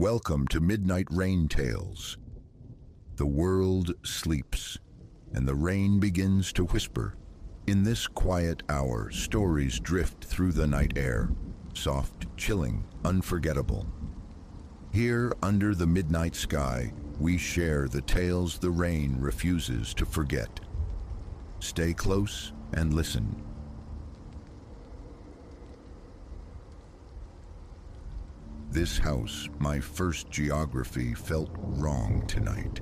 Welcome to Midnight Rain Tales. The world sleeps, and the rain begins to whisper. In this quiet hour, stories drift through the night air, soft, chilling, unforgettable. Here, under the midnight sky, we share the tales the rain refuses to forget. Stay close and listen. This house, my first geography, felt wrong tonight.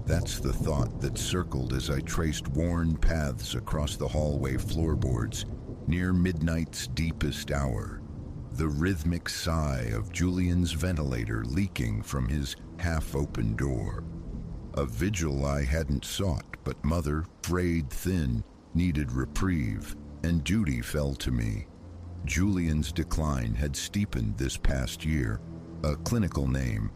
That's the thought that circled as I traced worn paths across the hallway floorboards near midnight's deepest hour. The rhythmic sigh of Julian's ventilator leaking from his half-open door. A vigil I hadn't sought, but Mother, frayed thin, needed reprieve, and duty fell to me. Julian's decline had steepened this past year. A clinical name,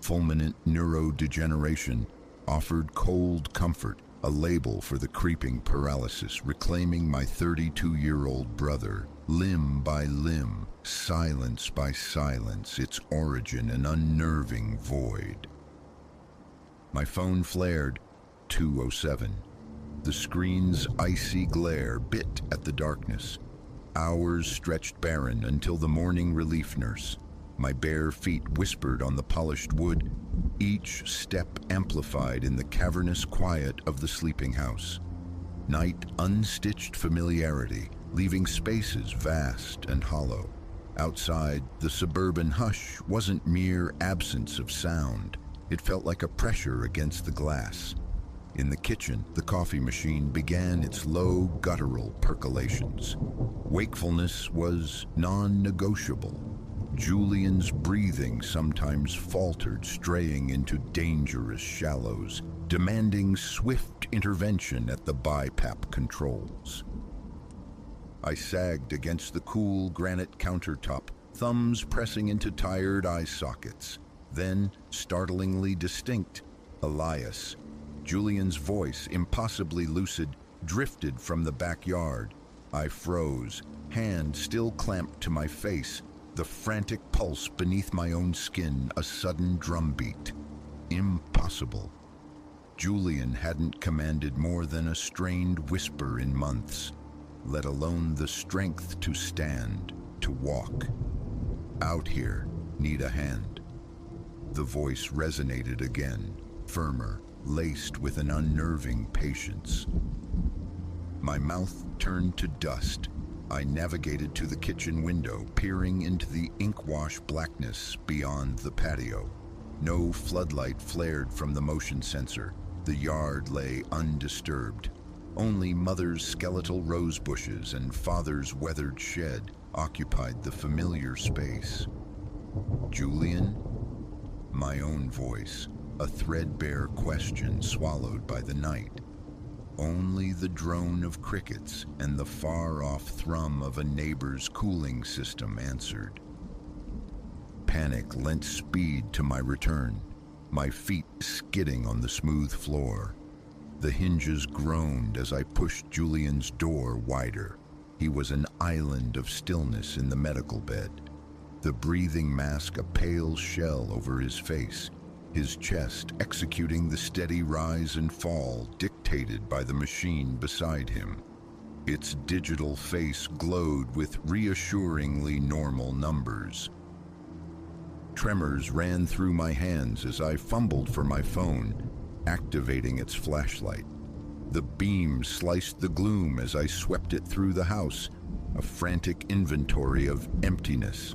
fulminant neurodegeneration, offered cold comfort, a label for the creeping paralysis, reclaiming my 32-year-old brother, limb by limb, silence by silence, its origin an unnerving void. My phone flared, 2:07. The screen's icy glare bit at the darkness. Hours stretched barren until the morning relief nurse. My bare feet whispered on the polished wood, each step amplified in the cavernous quiet of the sleeping house. Night unstitched familiarity, leaving spaces vast and hollow. Outside, the suburban hush wasn't mere absence of sound. It felt like a pressure against the glass. In the kitchen, the coffee machine began its low, guttural percolations. Wakefulness was non-negotiable. Julian's breathing sometimes faltered, straying into dangerous shallows, demanding swift intervention at the BiPAP controls. I sagged against the cool granite countertop, thumbs pressing into tired eye sockets. Then, startlingly distinct, Elias. Julian's voice, impossibly lucid, drifted from the backyard. I froze, hand still clamped to my face, the frantic pulse beneath my own skin, a sudden drumbeat. Impossible. Julian hadn't commanded more than a strained whisper in months, let alone the strength to stand, to walk. Out here, need a hand. The voice resonated again, firmer, laced with an unnerving patience. My mouth turned to dust. I navigated to the kitchen window, peering into the ink-wash blackness beyond the patio. No floodlight flared from the motion sensor. The yard lay undisturbed. Only Mother's skeletal rose bushes and Father's weathered shed occupied the familiar space. Julian? My own voice, a threadbare question swallowed by the night. Only the drone of crickets and the far-off thrum of a neighbor's cooling system answered. Panic lent speed to my return, my feet skidding on the smooth floor. The hinges groaned as I pushed Julian's door wider. He was an island of stillness in the medical bed, the breathing mask a pale shell over his face, his chest executing the steady rise and fall dictated by the machine beside him. Its digital face glowed with reassuringly normal numbers. Tremors ran through my hands as I fumbled for my phone, activating its flashlight. The beam sliced the gloom as I swept it through the house, a frantic inventory of emptiness.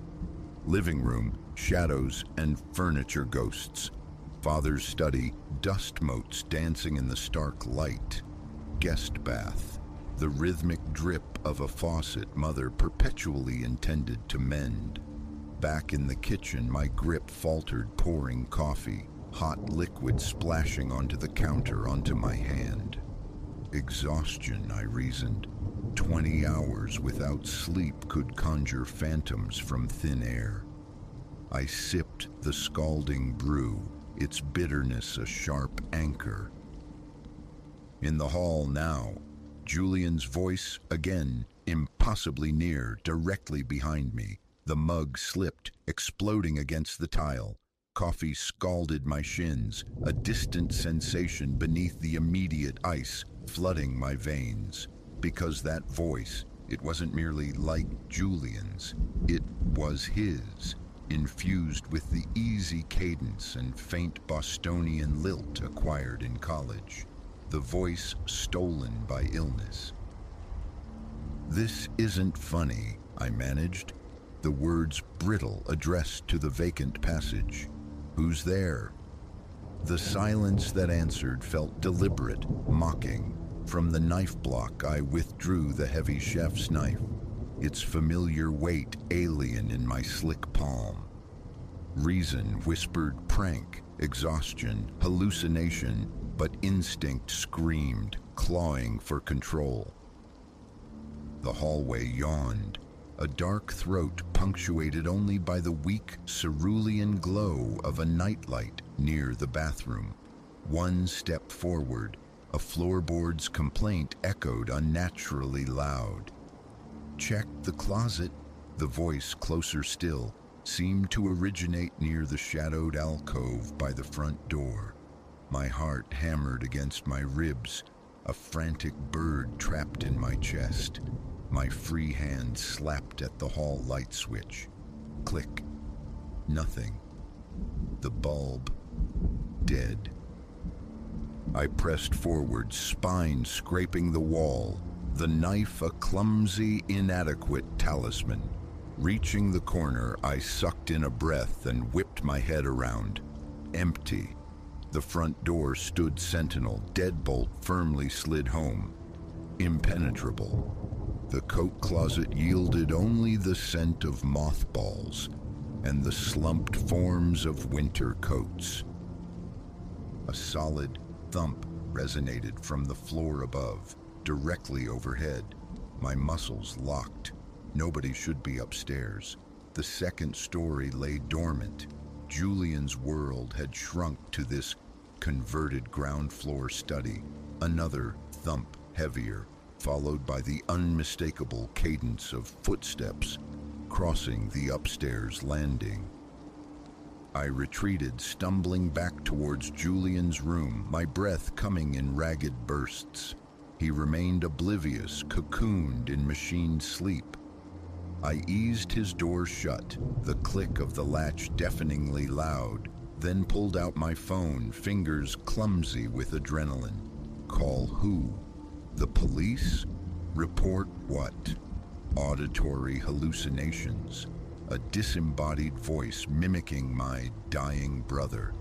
Living room, shadows, and furniture ghosts. Father's study, dust motes dancing in the stark light. Guest bath, the rhythmic drip of a faucet Mother perpetually intended to mend. Back in the kitchen, my grip faltered, pouring coffee, hot liquid splashing onto the counter, onto my hand. Exhaustion, I reasoned. 20 hours without sleep could conjure phantoms from thin air. I sipped the scalding brew, its bitterness a sharp anchor. In the hall now, Julian's voice again, impossibly near, directly behind me. The mug slipped, exploding against the tile. Coffee scalded my shins, a distant sensation beneath the immediate ice flooding my veins. Because that voice, it wasn't merely like Julian's, it was his, infused with the easy cadence and faint Bostonian lilt acquired in college. The voice stolen by illness. "This isn't funny," I managed, the words brittle addressed to the vacant passage. "Who's there?" The silence that answered felt deliberate, mocking. From the knife block, I withdrew the heavy chef's knife, its familiar weight alien in my slick palm. Reason whispered prank, exhaustion, hallucination, but instinct screamed, clawing for control. The hallway yawned, a dark throat punctuated only by the weak, cerulean glow of a nightlight near the bathroom. One step forward, a floorboard's complaint echoed unnaturally loud. "Check the closet." The voice, closer still, seemed to originate near the shadowed alcove by the front door. My heart hammered against my ribs, a frantic bird trapped in my chest. My free hand slapped at the hall light switch. Click. Nothing. The bulb. Dead. I pressed forward, spine scraping the wall, the knife a clumsy, inadequate talisman. Reaching the corner, I sucked in a breath and whipped my head around. Empty. The front door stood sentinel, deadbolt firmly slid home. Impenetrable. The coat closet yielded only the scent of mothballs and the slumped forms of winter coats. A solid thump resonated from the floor above, directly overhead. My muscles locked. Nobody should be upstairs. The second story lay dormant. Julian's world had shrunk to this converted ground floor study. Another thump, heavier, followed by the unmistakable cadence of footsteps crossing the upstairs landing. I retreated, stumbling back towards Julian's room, my breath coming in ragged bursts. He remained oblivious, cocooned in machine sleep. I eased his door shut, the click of the latch deafeningly loud, then pulled out my phone, fingers clumsy with adrenaline. Call who? The police? Report what? Auditory hallucinations. A disembodied voice mimicking my dying brother.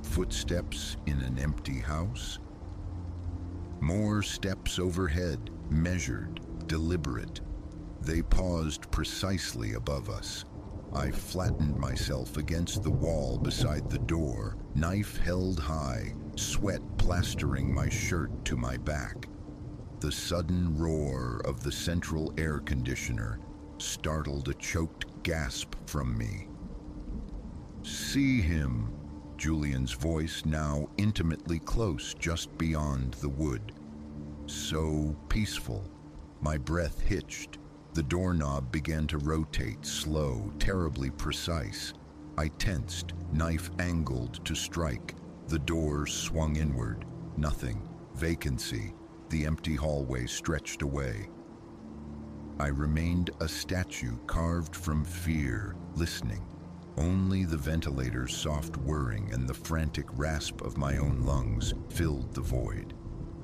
Footsteps in an empty house? More steps overhead, measured, deliberate. They paused precisely above us. I flattened myself against the wall beside the door, knife held high, sweat plastering my shirt to my back. The sudden roar of the central air conditioner startled a choked gasp from me. "See him," Julian's voice now intimately close just beyond the wood. So peaceful. My breath hitched. The doorknob began to rotate, slow, terribly precise. I tensed, knife angled to strike. The door swung inward. Nothing. Vacancy. The empty hallway stretched away. I remained a statue carved from fear, listening. Only the ventilator's soft whirring and the frantic rasp of my own lungs filled the void.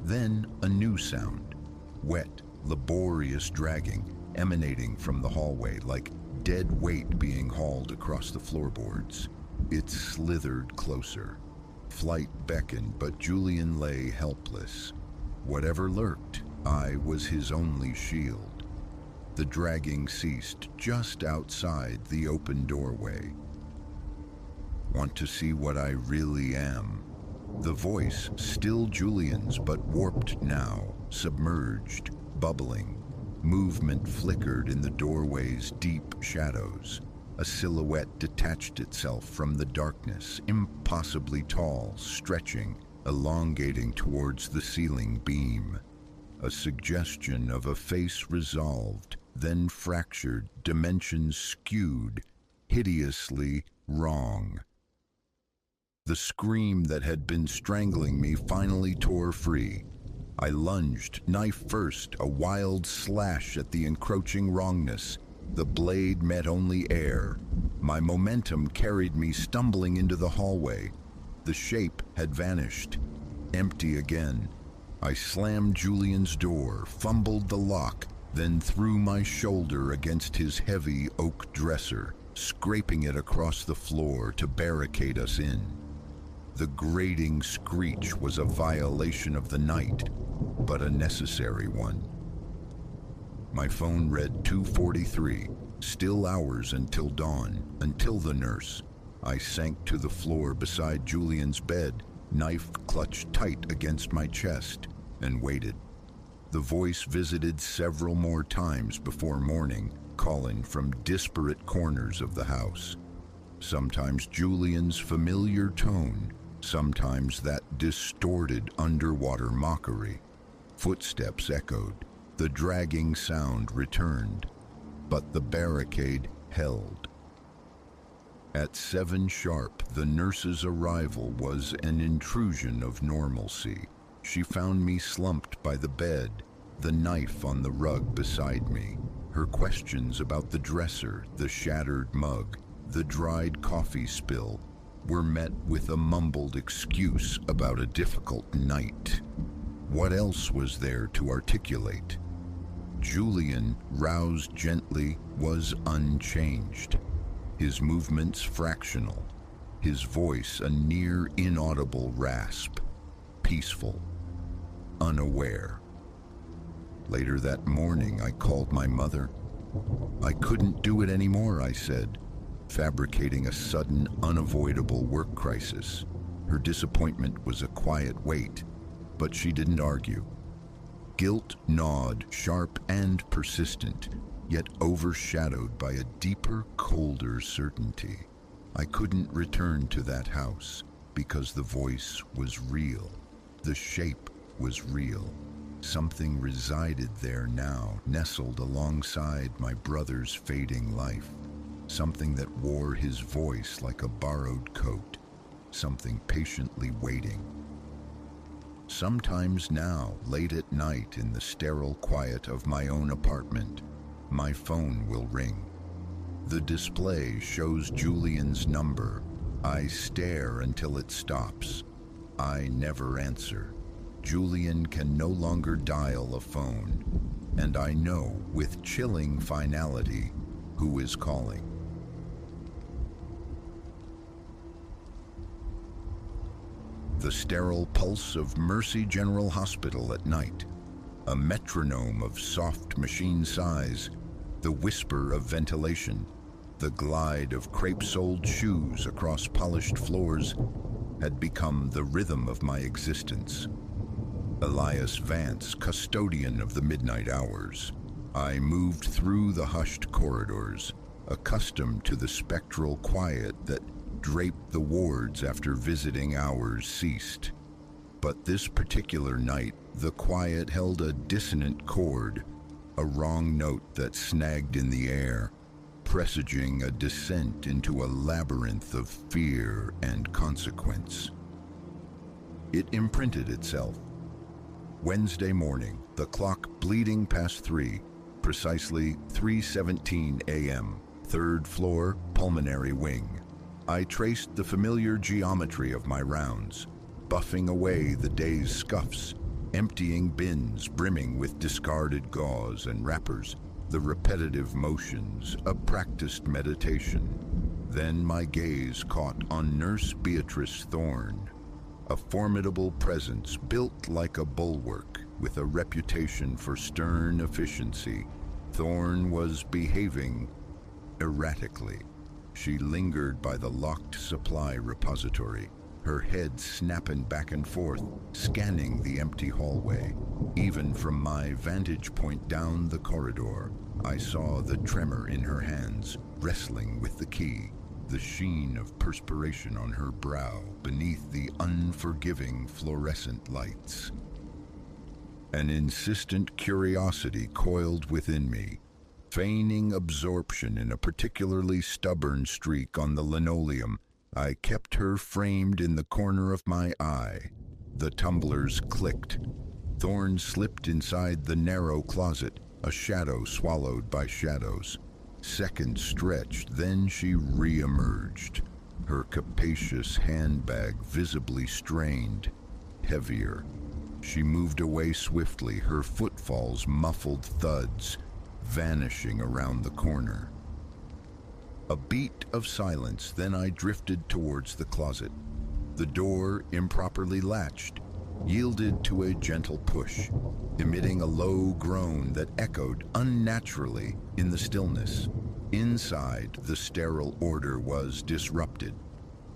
Then a new sound. Wet, laborious dragging, emanating from the hallway like dead weight being hauled across the floorboards. It slithered closer. Flight beckoned, but Julian lay helpless. Whatever lurked, I was his only shield. The dragging ceased just outside the open doorway. "Want to see what I really am?" The voice, still Julian's, but warped now, submerged, bubbling. Movement flickered in the doorway's deep shadows. A silhouette detached itself from the darkness, impossibly tall, stretching, elongating towards the ceiling beam. A suggestion of a face resolved, then fractured, dimensions skewed, hideously wrong. The scream that had been strangling me finally tore free. I lunged, knife first, a wild slash at the encroaching wrongness. The blade met only air. My momentum carried me stumbling into the hallway. The shape had vanished. Empty again. I slammed Julian's door, fumbled the lock, then threw my shoulder against his heavy oak dresser, scraping it across the floor to barricade us in. The grating screech was a violation of the night, but a necessary one. My phone read 2:43, still hours until dawn, until the nurse. I sank to the floor beside Julian's bed, knife clutched tight against my chest, and waited. The voice visited several more times before morning, calling from disparate corners of the house. Sometimes Julian's familiar tone, sometimes that distorted underwater mockery. Footsteps echoed. The dragging sound returned, but the barricade held. At 7 sharp, the nurse's arrival was an intrusion of normalcy. She found me slumped by the bed, the knife on the rug beside me. Her questions about the dresser, the shattered mug, the dried coffee spill, were met with a mumbled excuse about a difficult night. What else was there to articulate? Julian, roused gently, was unchanged. His movements fractional, his voice a near inaudible rasp, peaceful, unaware. Later that morning, I called my mother. I couldn't do it anymore, I said, fabricating a sudden, unavoidable work crisis. Her disappointment was a quiet weight, but she didn't argue. Guilt gnawed, sharp and persistent, yet overshadowed by a deeper, colder certainty. I couldn't return to that house because the voice was real. The shape was real. Something resided there now, nestled alongside my brother's fading life. Something that wore his voice like a borrowed coat. Something patiently waiting. Sometimes now, late at night in the sterile quiet of my own apartment, my phone will ring. The display shows Julian's number. I stare until it stops. I never answer. Julian can no longer dial a phone, and I know with chilling finality who is calling. The sterile pulse of Mercy General Hospital at night, a metronome of soft machine sighs, the whisper of ventilation, the glide of crepe-soled shoes across polished floors had become the rhythm of my existence. Elias Vance, custodian of the midnight hours. I moved through the hushed corridors, accustomed to the spectral quiet that draped the wards after visiting hours ceased. But this particular night, the quiet held a dissonant chord, a wrong note that snagged in the air, presaging a descent into a labyrinth of fear and consequence. It imprinted itself. Wednesday morning, the clock bleeding past 3, precisely 3:17 a.m., 3rd floor, pulmonary wing. I traced the familiar geometry of my rounds, buffing away the day's scuffs, emptying bins brimming with discarded gauze and wrappers, the repetitive motions, a practiced meditation. Then my gaze caught on Nurse Beatrice Thorne, a formidable presence built like a bulwark with a reputation for stern efficiency. Thorne was behaving erratically. She lingered by the locked supply repository, her head snapping back and forth, scanning the empty hallway. Even from my vantage point down the corridor, I saw the tremor in her hands, wrestling with the key, the sheen of perspiration on her brow beneath the unforgiving fluorescent lights. An insistent curiosity coiled within me, feigning absorption in a particularly stubborn streak on the linoleum I kept her framed in the corner of my eye. The tumblers clicked. Thorn slipped inside the narrow closet, a shadow swallowed by shadows. Seconds stretched, then she re-emerged, her capacious handbag visibly strained, heavier. She moved away swiftly, her footfalls muffled thuds, vanishing around the corner. A beat of silence, then I drifted towards the closet. The door, improperly latched, yielded to a gentle push, emitting a low groan that echoed unnaturally in the stillness. Inside, the sterile order was disrupted.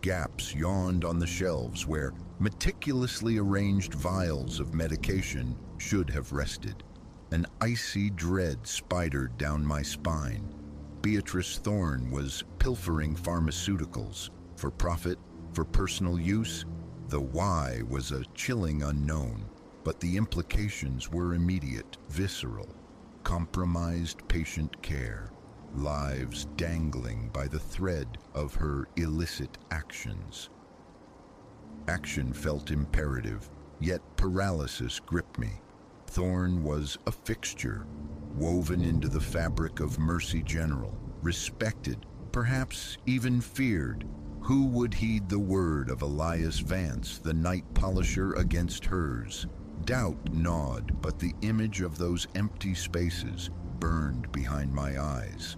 Gaps yawned on the shelves where meticulously arranged vials of medication should have rested. An icy dread spidered down my spine. Beatrice Thorn was pilfering pharmaceuticals for profit, for personal use. The why was a chilling unknown, but the implications were immediate, visceral. Compromised patient care, lives dangling by the thread of her illicit actions. Action felt imperative, yet paralysis gripped me. Thorn was a fixture, woven into the fabric of Mercy General, respected, perhaps even feared. Who would heed the word of Elias Vance, the night polisher, against hers? Doubt gnawed, but the image of those empty spaces burned behind my eyes.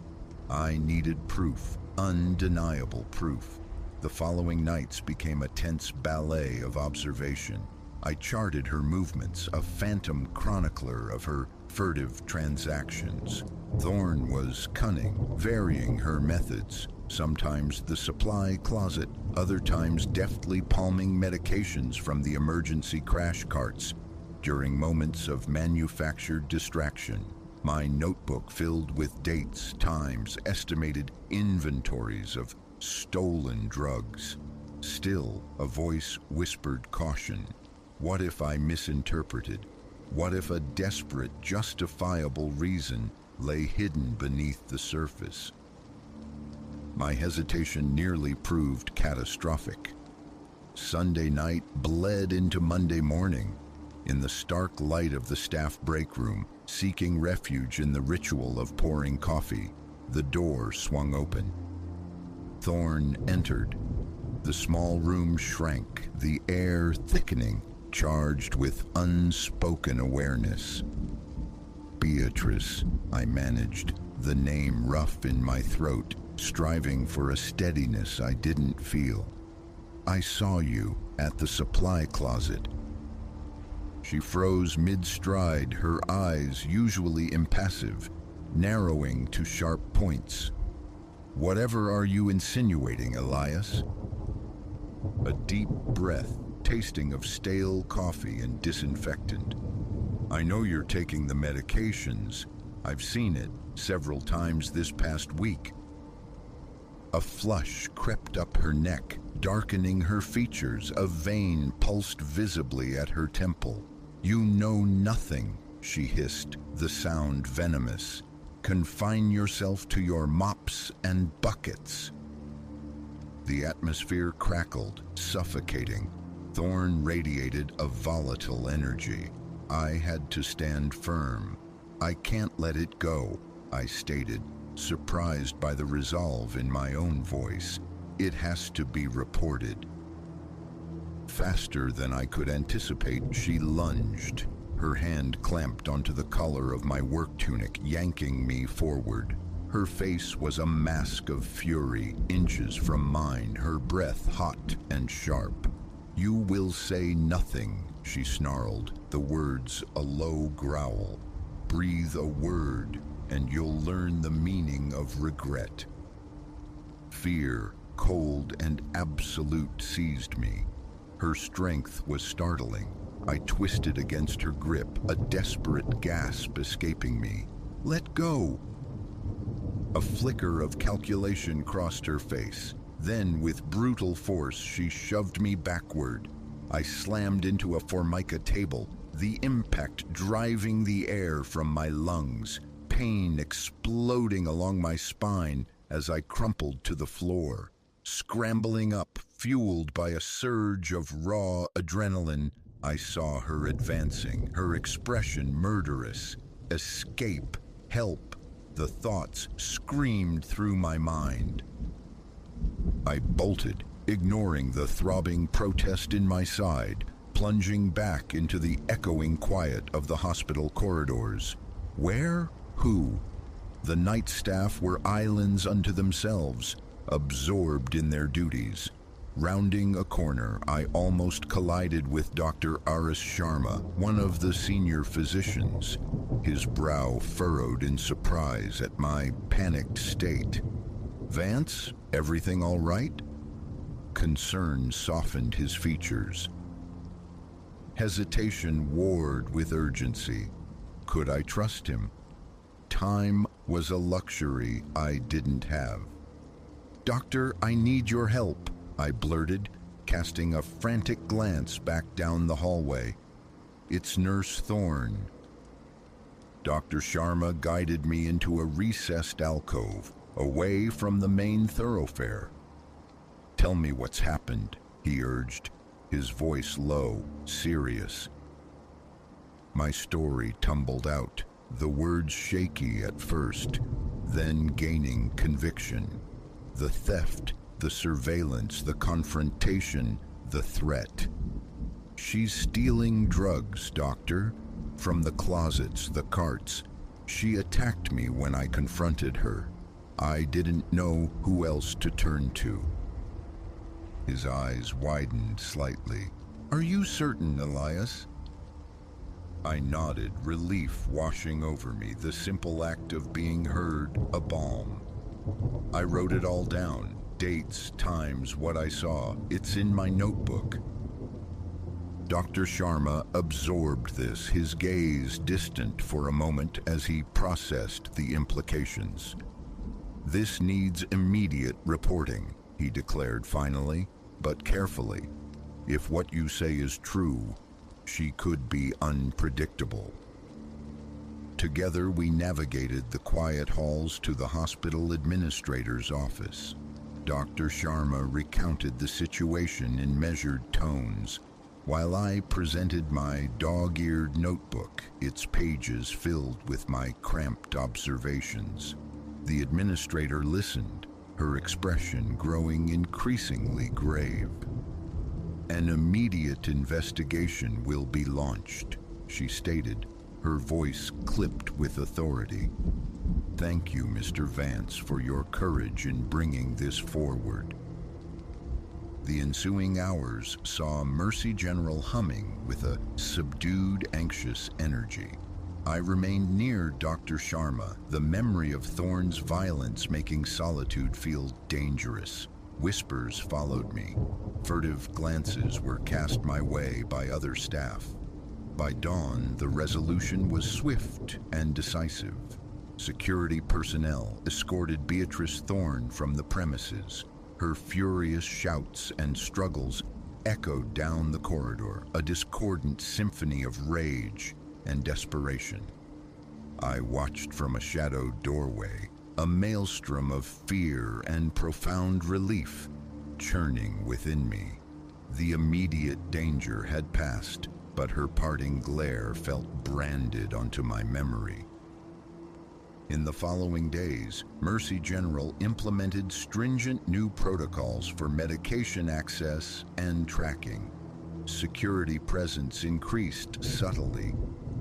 I needed proof, undeniable proof. The following nights became a tense ballet of observation. I charted her movements, a phantom chronicler of her furtive transactions. Thorn was cunning, varying her methods. Sometimes the supply closet, other times deftly palming medications from the emergency crash carts. During moments of manufactured distraction, my notebook filled with dates, times, estimated inventories of stolen drugs. Still, a voice whispered caution. What if I misinterpreted? What if a desperate, justifiable reason lay hidden beneath the surface? My hesitation nearly proved catastrophic. Sunday night bled into Monday morning. In the stark light of the staff break room, seeking refuge in the ritual of pouring coffee, the door swung open. Thorn entered. The small room shrank, the air thickening, charged with unspoken awareness. Beatrice, I managed, the name rough in my throat, striving for a steadiness I didn't feel. I saw you at the supply closet. She froze mid-stride, her eyes, usually impassive, narrowing to sharp points. Whatever are you insinuating, Elias? A deep breath, tasting of stale coffee and disinfectant. I know you're taking the medications. I've seen it several times this past week. A flush crept up her neck, darkening her features. A vein pulsed visibly at her temple. You know nothing, she hissed, the sound venomous. Confine yourself to your mops and buckets. The atmosphere crackled, suffocating. Thorn radiated a volatile energy. I had to stand firm. I can't let it go, I stated, surprised by the resolve in my own voice. It has to be reported. Faster than I could anticipate, she lunged. Her hand clamped onto the collar of my work tunic, yanking me forward. Her face was a mask of fury, inches from mine, her breath hot and sharp. You will say nothing, she snarled, the words a low growl. Breathe a word, and you'll learn the meaning of regret. Fear, cold and absolute, seized me. Her strength was startling. I twisted against her grip, a desperate gasp escaping me. Let go! A flicker of calculation crossed her face. Then, with brutal force, she shoved me backward. I slammed into a Formica table, the impact driving the air from my lungs, pain exploding along my spine as I crumpled to the floor. Scrambling up, fueled by a surge of raw adrenaline, I saw her advancing, her expression murderous. Escape, help, the thoughts screamed through my mind. I bolted, ignoring the throbbing protest in my side, plunging back into the echoing quiet of the hospital corridors. Where? Who? The night staff were islands unto themselves, absorbed in their duties. Rounding a corner, I almost collided with Dr. Aris Sharma, one of the senior physicians, his brow furrowed in surprise at my panicked state. "Vance, everything all right?" Concern softened his features. Hesitation warred with urgency. Could I trust him? Time was a luxury I didn't have. "Doctor, I need your help," I blurted, casting a frantic glance back down the hallway. "It's Nurse Thorne." Dr. Sharma guided me into a recessed alcove, away from the main thoroughfare. "Tell me what's happened," he urged, his voice low, serious. My story tumbled out, the words shaky at first, then gaining conviction. The theft, the surveillance, the confrontation, the threat. "She's stealing drugs, Doctor. From the closets, the carts. She attacked me when I confronted her. I didn't know who else to turn to." His eyes widened slightly. "Are you certain, Elias?" I nodded, relief washing over me, the simple act of being heard a balm. I wrote it all down, dates, times, what I saw. It's in my notebook. Dr. Sharma absorbed this, his gaze distant for a moment as he processed the implications. "This needs immediate reporting," he declared finally, but carefully. "If what you say is true, she could be unpredictable." Together we navigated the quiet halls to the hospital administrator's office. Dr. Sharma recounted the situation in measured tones, while I presented my dog-eared notebook, its pages filled with my cramped observations. The administrator listened, her expression growing increasingly grave. "An immediate investigation will be launched," she stated, her voice clipped with authority. "Thank you, Mr. Vance, for your courage in bringing this forward." The ensuing hours saw Mercy General humming with a subdued, anxious energy. I remained near Dr. Sharma, the memory of Thorne's violence making solitude feel dangerous. Whispers followed me. Furtive glances were cast my way by other staff. By dawn, the resolution was swift and decisive. Security personnel escorted Beatrice Thorne from the premises. Her furious shouts and struggles echoed down the corridor, a discordant symphony of rage and desperation. I watched from a shadowed doorway, a maelstrom of fear and profound relief churning within me. The immediate danger had passed, but her parting glare felt branded onto my memory. In the following days, Mercy General implemented stringent new protocols for medication access and tracking. Security presence increased subtly.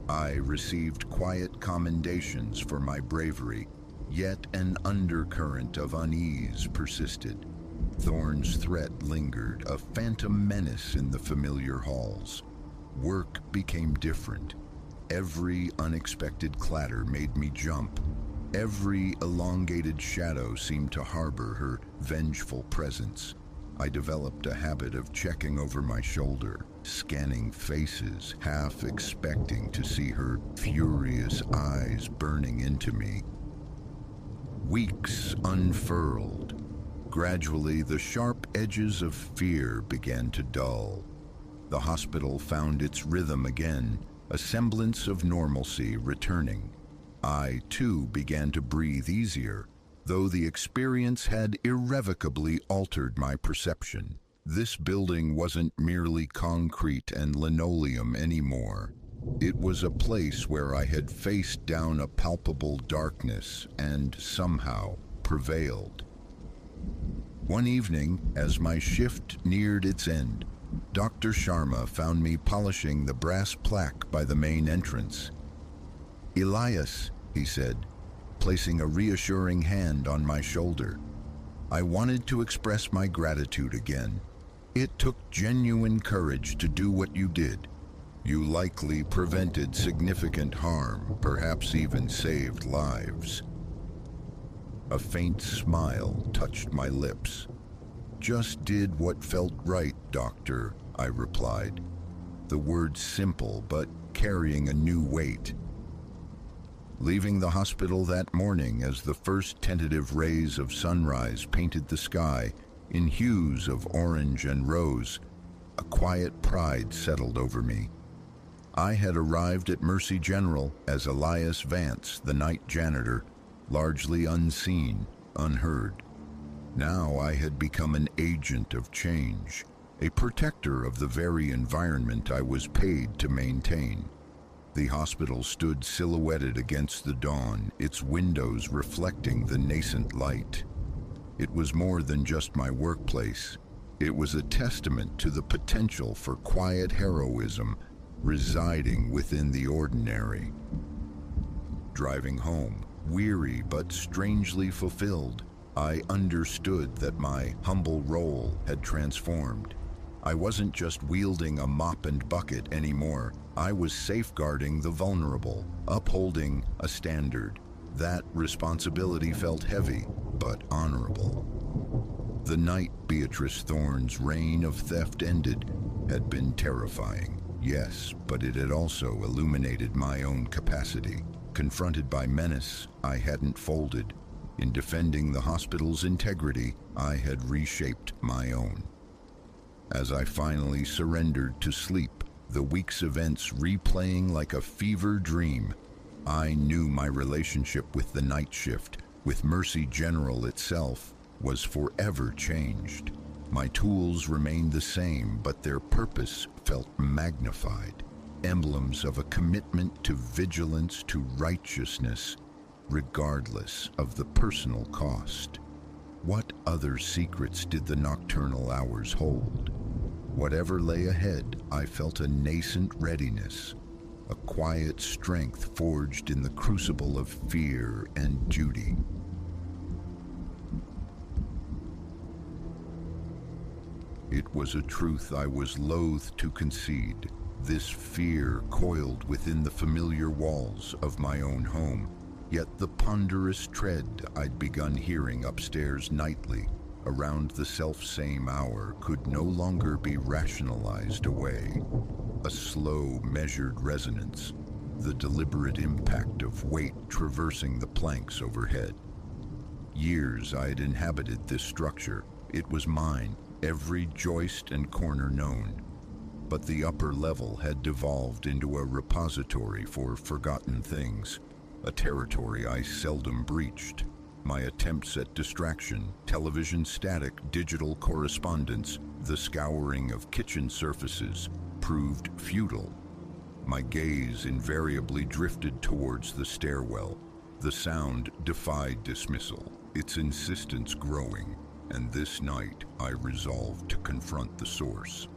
I received quiet commendations for my bravery, yet an undercurrent of unease persisted. Thorne's threat lingered, a phantom menace in the familiar halls. Work became different. Every unexpected clatter made me jump. Every elongated shadow seemed to harbor her vengeful presence. I developed a habit of checking over my shoulder, scanning faces, half expecting to see her furious eyes burning into me. Weeks unfurled. Gradually, the sharp edges of fear began to dull. The hospital found its rhythm again, a semblance of normalcy returning. I, too, began to breathe easier, though the experience had irrevocably altered my perception. This building wasn't merely concrete and linoleum anymore. It was a place where I had faced down a palpable darkness and somehow prevailed. One evening, as my shift neared its end, Dr. Sharma found me polishing the brass plaque by the main entrance. "Elias," he said, placing a reassuring hand on my shoulder. I wanted to express my gratitude again. It took genuine courage to do what you did. You likely prevented significant harm, perhaps even saved lives. A faint smile touched my lips. "Just did what felt right, doctor," I replied. The words simple, but carrying a new weight. Leaving the hospital that morning as the first tentative rays of sunrise painted the sky in hues of orange and rose, a quiet pride settled over me. I had arrived at Mercy General as Elias Vance, the night janitor, largely unseen, unheard. Now I had become an agent of change, a protector of the very environment I was paid to maintain. The hospital stood silhouetted against the dawn, its windows reflecting the nascent light. It was more than just my workplace. It was a testament to the potential for quiet heroism residing within the ordinary. Driving home, weary but strangely fulfilled, I understood that my humble role had transformed. I wasn't just wielding a mop and bucket anymore. I was safeguarding the vulnerable, upholding a standard. That responsibility felt heavy, but honorable. The night Beatrice Thorne's reign of theft ended had been terrifying. Yes, but it had also illuminated my own capacity. Confronted by menace, I hadn't folded. In defending the hospital's integrity, I had reshaped my own. As I finally surrendered to sleep, the week's events replaying like a fever dream, I knew my relationship with the night shift, with Mercy General itself, was forever changed. My tools remained the same, but their purpose felt magnified. Emblems of a commitment to vigilance, to righteousness, regardless of the personal cost. What other secrets did the nocturnal hours hold? Whatever lay ahead, I felt a nascent readiness, a quiet strength forged in the crucible of fear and duty. It was a truth I was loath to concede. This fear coiled within the familiar walls of my own home, yet the ponderous tread I'd begun hearing upstairs nightly around the self-same hour could no longer be rationalized away. A slow, measured resonance, the deliberate impact of weight traversing the planks overhead. Years I had inhabited this structure. It was mine, every joist and corner known. But the upper level had devolved into a repository for forgotten things, a territory I seldom breached. My attempts at distraction, television static, digital correspondence, the scouring of kitchen surfaces, proved futile. My gaze invariably drifted towards the stairwell. The sound defied dismissal, its insistence growing, and this night I resolved to confront the source.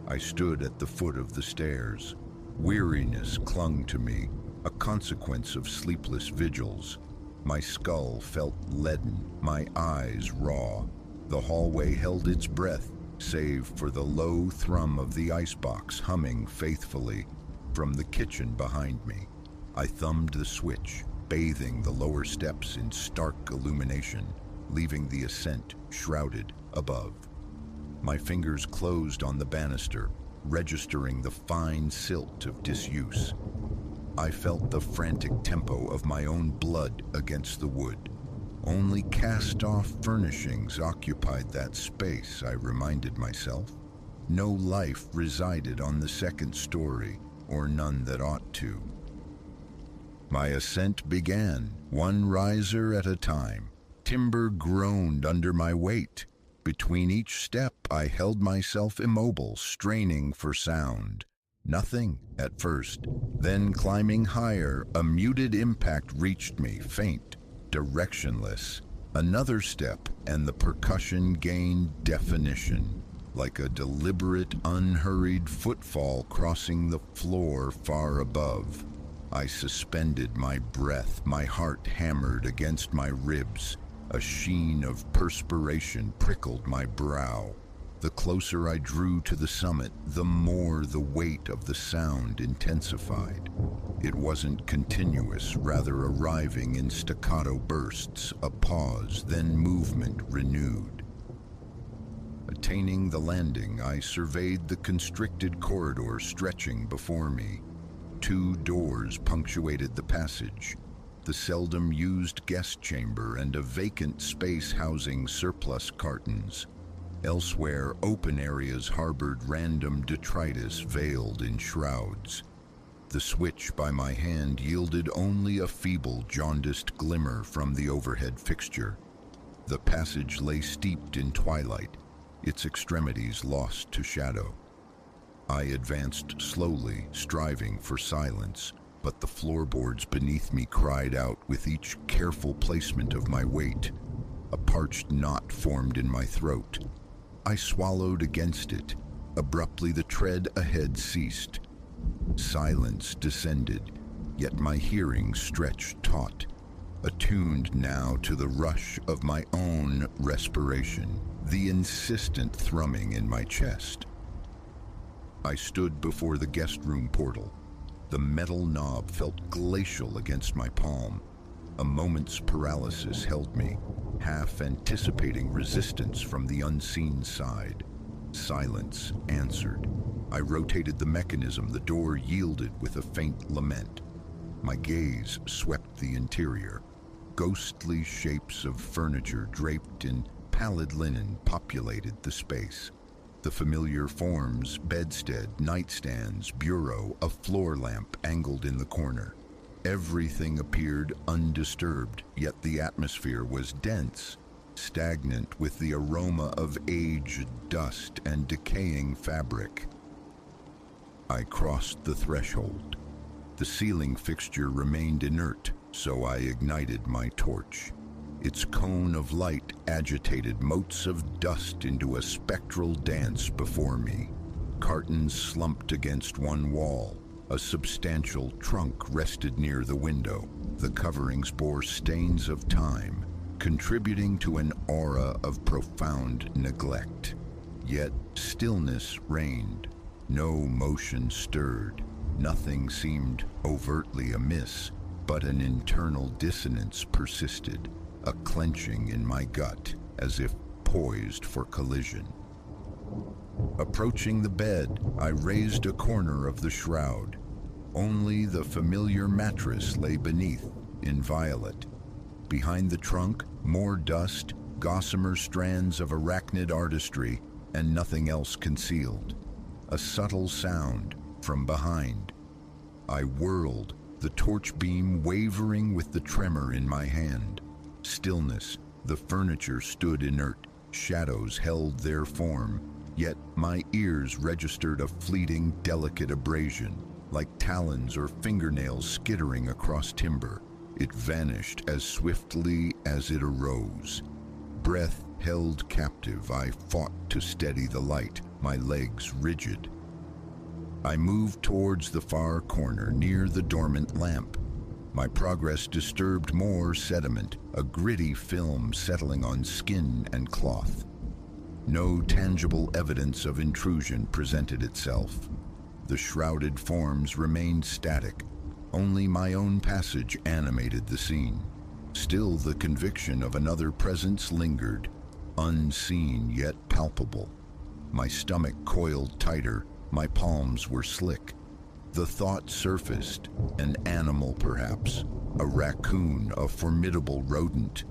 I stood at the foot of the stairs. Weariness clung to me, a consequence of sleepless vigils. My skull felt leaden, my eyes raw. The hallway held its breath, save for the low thrum of the icebox humming faithfully from the kitchen behind me. I thumbed the switch, bathing the lower steps in stark illumination, leaving the ascent shrouded above. My fingers closed on the banister, registering the fine silt of disuse. I felt the frantic tempo of my own blood against the wood. Only cast-off furnishings occupied that space, I reminded myself. No life resided on the second story, or none that ought to. My ascent began, one riser at a time. Timber groaned under my weight. Between each step, I held myself immobile, straining for sound. Nothing at first. Then, climbing higher, a muted impact reached me, faint, directionless. Another step, and the percussion gained definition, like a deliberate, unhurried footfall crossing the floor far above. I suspended my breath, my heart hammered against my ribs. A sheen of perspiration prickled my brow. The closer I drew to the summit, the more the weight of the sound intensified. It wasn't continuous, rather arriving in staccato bursts, a pause, then movement renewed. Attaining the landing, I surveyed the constricted corridor stretching before me. 2 doors punctuated the passage, the seldom used guest chamber and a vacant space housing surplus cartons. Elsewhere, open areas harbored random detritus veiled in shrouds. The switch by my hand yielded only a feeble, jaundiced glimmer from the overhead fixture. The passage lay steeped in twilight, its extremities lost to shadow. I advanced slowly, striving for silence, but the floorboards beneath me cried out with each careful placement of my weight. A parched knot formed in my throat. I swallowed against it. Abruptly, the tread ahead ceased. Silence descended, yet my hearing stretched taut, attuned now to the rush of my own respiration, the insistent thrumming in my chest. I stood before the guest room portal. The metal knob felt glacial against my palm. A moment's paralysis held me, half anticipating resistance from the unseen side. Silence answered. I rotated the mechanism. The door yielded with a faint lament. My gaze swept the interior. Ghostly shapes of furniture draped in pallid linen populated the space. The familiar forms, bedstead, nightstands, bureau, a floor lamp angled in the corner. Everything appeared undisturbed, yet the atmosphere was dense, stagnant with the aroma of aged dust and decaying fabric. I crossed the threshold. The ceiling fixture remained inert, so I ignited my torch. Its cone of light agitated motes of dust into a spectral dance before me. Cartons slumped against one wall. A substantial trunk rested near the window. The coverings bore stains of time, contributing to an aura of profound neglect. Yet stillness reigned. No motion stirred. Nothing seemed overtly amiss, but an internal dissonance persisted, a clenching in my gut as if poised for collision. Approaching the bed, I raised a corner of the shroud. Only the familiar mattress lay beneath, inviolate. Behind the trunk, more dust, gossamer strands of arachnid artistry, and nothing else concealed. A subtle sound from behind. I whirled, the torch beam wavering with the tremor in my hand. Stillness. The furniture stood inert. Shadows held their form. Yet my ears registered a fleeting, delicate abrasion, like talons or fingernails skittering across timber. It vanished as swiftly as it arose. Breath held captive, I fought to steady the light, my legs rigid. I moved towards the far corner, near the dormant lamp. My progress disturbed more sediment, a gritty film settling on skin and cloth. No tangible evidence of intrusion presented itself. The shrouded forms remained static. Only my own passage animated the scene. Still, the conviction of another presence lingered, unseen yet palpable. My stomach coiled tighter, my palms were slick. The thought surfaced, an animal perhaps, a raccoon, a formidable rodent.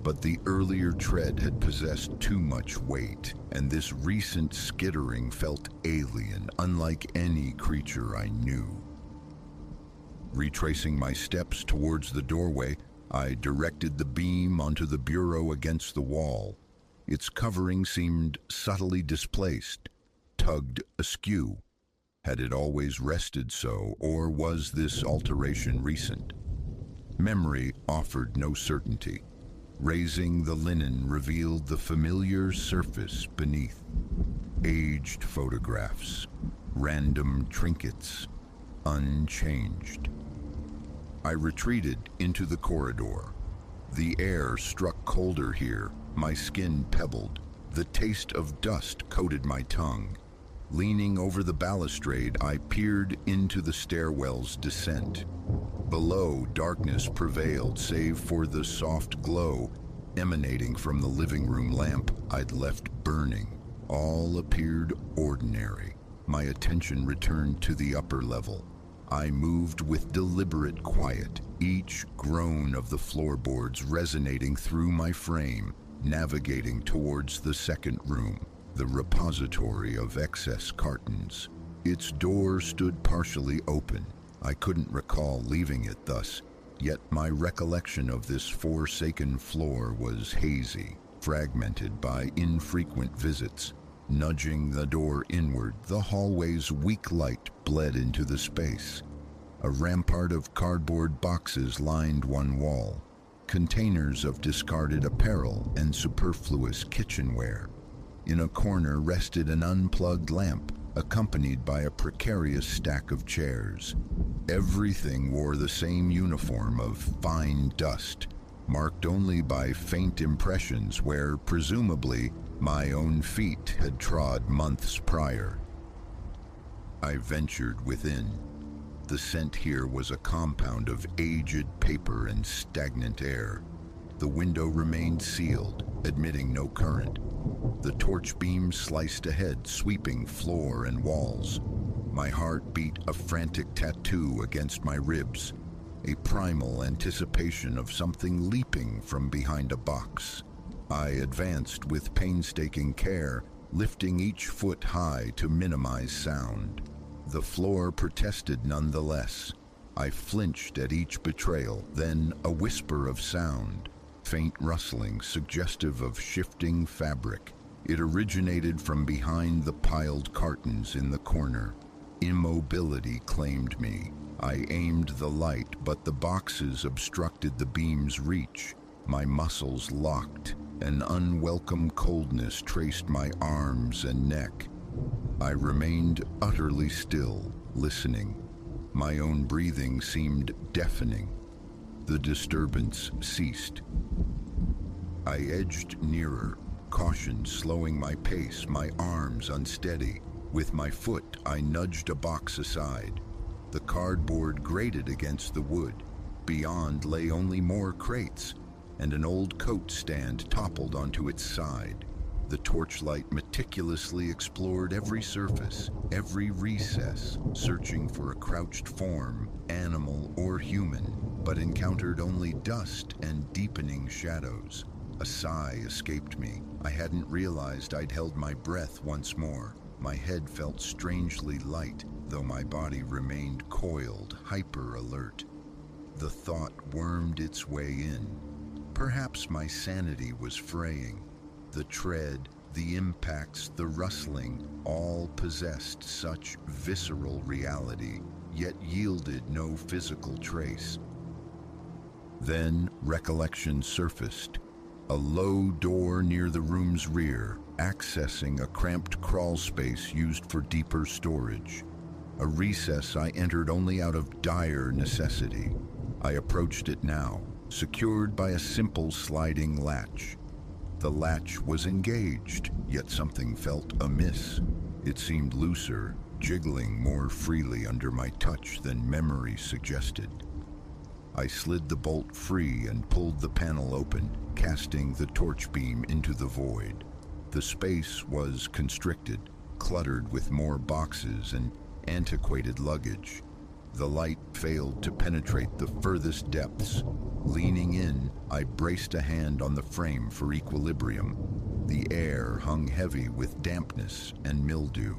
But the earlier tread had possessed too much weight, and this recent skittering felt alien, unlike any creature I knew. Retracing my steps towards the doorway, I directed the beam onto the bureau against the wall. Its covering seemed subtly displaced, tugged askew. Had it always rested so, or was this alteration recent? Memory offered no certainty. Raising the linen revealed the familiar surface beneath. Aged photographs, random trinkets, unchanged. I retreated into the corridor. The air struck colder here, my skin pebbled. The taste of dust coated my tongue. Leaning over the balustrade, I peered into the stairwell's descent. Below, darkness prevailed, save for the soft glow emanating from the living room lamp I'd left burning. All appeared ordinary. My attention returned to the upper level. I moved with deliberate quiet, each groan of the floorboards resonating through my frame, navigating towards the second room, the repository of excess cartons. Its door stood partially open. I couldn't recall leaving it thus, yet my recollection of this forsaken floor was hazy, fragmented by infrequent visits. Nudging the door inward, the hallway's weak light bled into the space. A rampart of cardboard boxes lined one wall, containers of discarded apparel and superfluous kitchenware. In a corner rested an unplugged lamp, accompanied by a precarious stack of chairs. Everything wore the same uniform of fine dust, marked only by faint impressions where, presumably, my own feet had trod months prior. I ventured within. The scent here was a compound of aged paper and stagnant air. The window remained sealed, admitting no current. The torch beam sliced ahead, sweeping floor and walls. My heart beat a frantic tattoo against my ribs, a primal anticipation of something leaping from behind a box. I advanced with painstaking care, lifting each foot high to minimize sound. The floor protested nonetheless. I flinched at each betrayal, then a whisper of sound, faint rustling suggestive of shifting fabric. It originated from behind the piled cartons in the corner. Immobility claimed me. I aimed the light, but the boxes obstructed the beam's reach. My muscles locked. An unwelcome coldness traced my arms and neck. I remained utterly still, listening. My own breathing seemed deafening. The disturbance ceased. I edged nearer, caution slowing my pace, my arms unsteady. With my foot, I nudged a box aside. The cardboard grated against the wood. Beyond lay only more crates, and an old coat stand toppled onto its side. The torchlight meticulously explored every surface, every recess, searching for a crouched form, animal or human, but encountered only dust and deepening shadows. A sigh escaped me. I hadn't realized I'd held my breath once more. My head felt strangely light, though my body remained coiled, hyper-alert. The thought wormed its way in. Perhaps my sanity was fraying. The tread, the impacts, the rustling, all possessed such visceral reality, yet yielded no physical trace. Then recollection surfaced. A low door near the room's rear, accessing a cramped crawl space used for deeper storage. A recess I entered only out of dire necessity. I approached it now, secured by a simple sliding latch. The latch was engaged, yet something felt amiss. It seemed looser, jiggling more freely under my touch than memory suggested. I slid the bolt free and pulled the panel open, casting the torch beam into the void. The space was constricted, cluttered with more boxes and antiquated luggage. The light failed to penetrate the furthest depths. Leaning in, I braced a hand on the frame for equilibrium. The air hung heavy with dampness and mildew.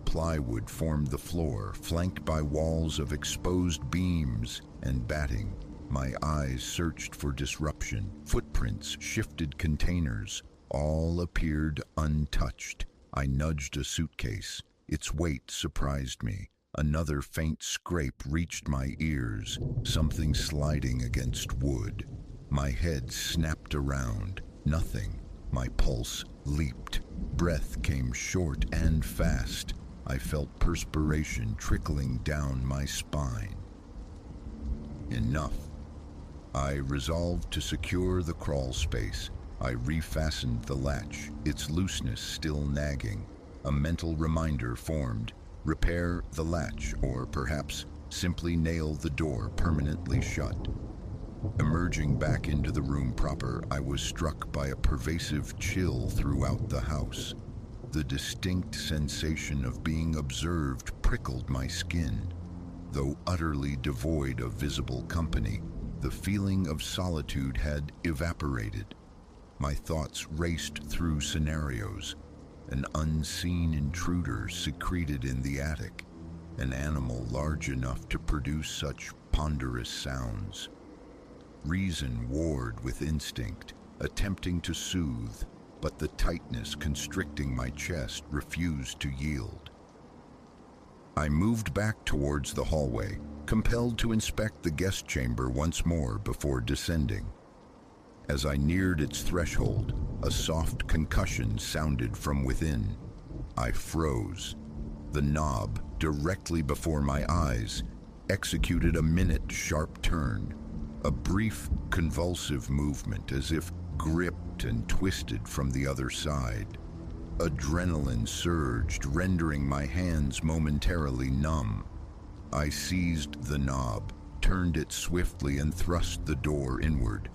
plywood formed the floor, flanked by walls of exposed beams and batting. My eyes searched for disruption. Footprints, shifted containers, all appeared untouched. I nudged a suitcase. Its weight surprised me. Another faint scrape reached my ears, something sliding against wood. My head snapped around. Nothing. My pulse leaped. Breath came short and fast. I felt perspiration trickling down my spine. Enough. I resolved to secure the crawl space. I refastened the latch, its looseness still nagging. A mental reminder formed. Repair the latch, or perhaps simply nail the door permanently shut. Emerging back into the room proper, I was struck by a pervasive chill throughout the house. The distinct sensation of being observed prickled my skin. Though utterly devoid of visible company, the feeling of solitude had evaporated. My thoughts raced through scenarios. An unseen intruder secreted in the attic, an animal large enough to produce such ponderous sounds. Reason warred with instinct, attempting to soothe, but the tightness constricting my chest refused to yield. I moved back towards the hallway, compelled to inspect the guest chamber once more before descending. As I neared its threshold, a soft concussion sounded from within. I froze. The knob, directly before my eyes, executed a minute-sharp turn. A brief, convulsive movement as if gripped and twisted from the other side. Adrenaline surged, rendering my hands momentarily numb. I seized the knob, turned it swiftly, and thrust the door inward.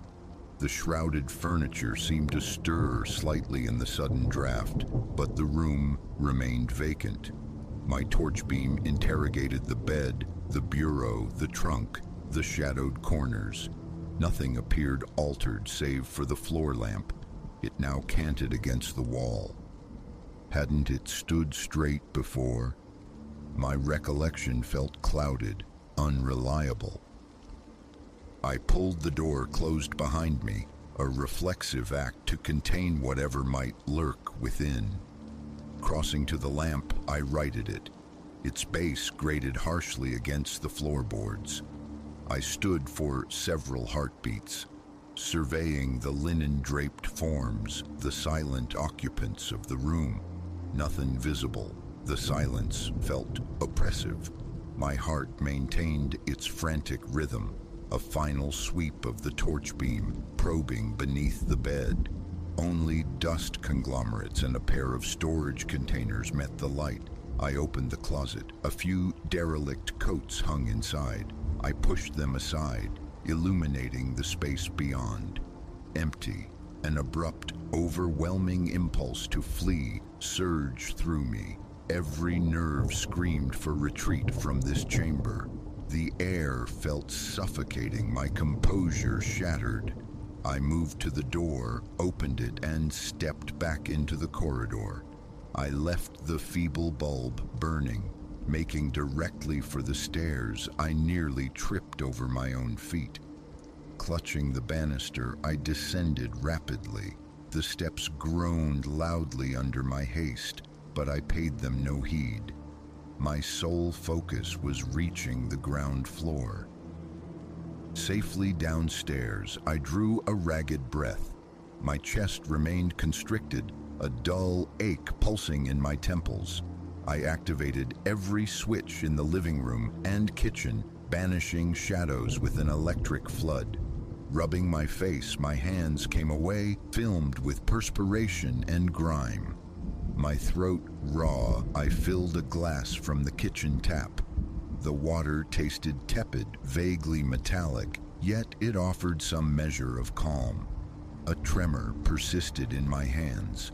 The shrouded furniture seemed to stir slightly in the sudden draft, but the room remained vacant. My torch beam interrogated the bed, the bureau, the trunk, the shadowed corners. Nothing appeared altered save for the floor lamp. It now canted against the wall. Hadn't it stood straight before? My recollection felt clouded, unreliable. I pulled the door closed behind me, a reflexive act to contain whatever might lurk within. Crossing to the lamp, I righted it. Its base grated harshly against the floorboards. I stood for several heartbeats, surveying the linen-draped forms, the silent occupants of the room. Nothing visible. The silence felt oppressive. My heart maintained its frantic rhythm, a final sweep of the torch beam, probing beneath the bed. Only dust conglomerates and a pair of storage containers met the light. I opened the closet. A few derelict coats hung inside. I pushed them aside, illuminating the space beyond. Empty. An abrupt, overwhelming impulse to flee surged through me. Every nerve screamed for retreat from this chamber. The air felt suffocating, my composure shattered. I moved to the door, opened it, and stepped back into the corridor. I left the feeble bulb burning. Making directly for the stairs, I nearly tripped over my own feet. Clutching the banister, I descended rapidly. The steps groaned loudly under my haste, but I paid them no heed. My sole focus was reaching the ground floor. Safely downstairs, I drew a ragged breath. My chest remained constricted, a dull ache pulsing in my temples. I activated every switch in the living room and kitchen, banishing shadows with an electric flood. Rubbing my face, my hands came away, filmed with perspiration and grime. My throat raw, I filled a glass from the kitchen tap. The water tasted tepid, vaguely metallic, yet it offered some measure of calm. A tremor persisted in my hands.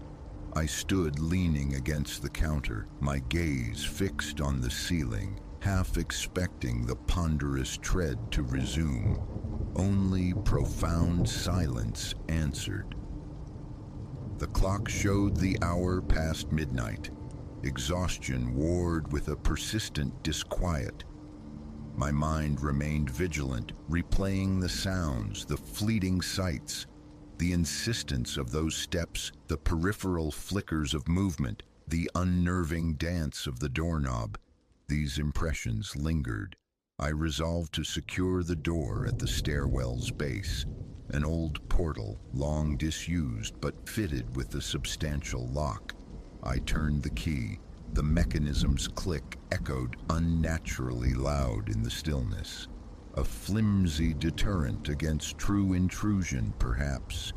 I stood leaning against the counter, my gaze fixed on the ceiling, half expecting the ponderous tread to resume. Only profound silence answered. The clock showed the hour past midnight. exhaustion warred with a persistent disquiet. My mind remained vigilant, replaying the sounds, the fleeting sights, the insistence of those steps, the peripheral flickers of movement, the unnerving dance of the doorknob. These impressions lingered. I resolved to secure the door at the stairwell's base, an old portal, long disused but fitted with a substantial lock. I turned the key. The mechanism's click echoed unnaturally loud in the stillness. A flimsy deterrent against true intrusion, perhaps,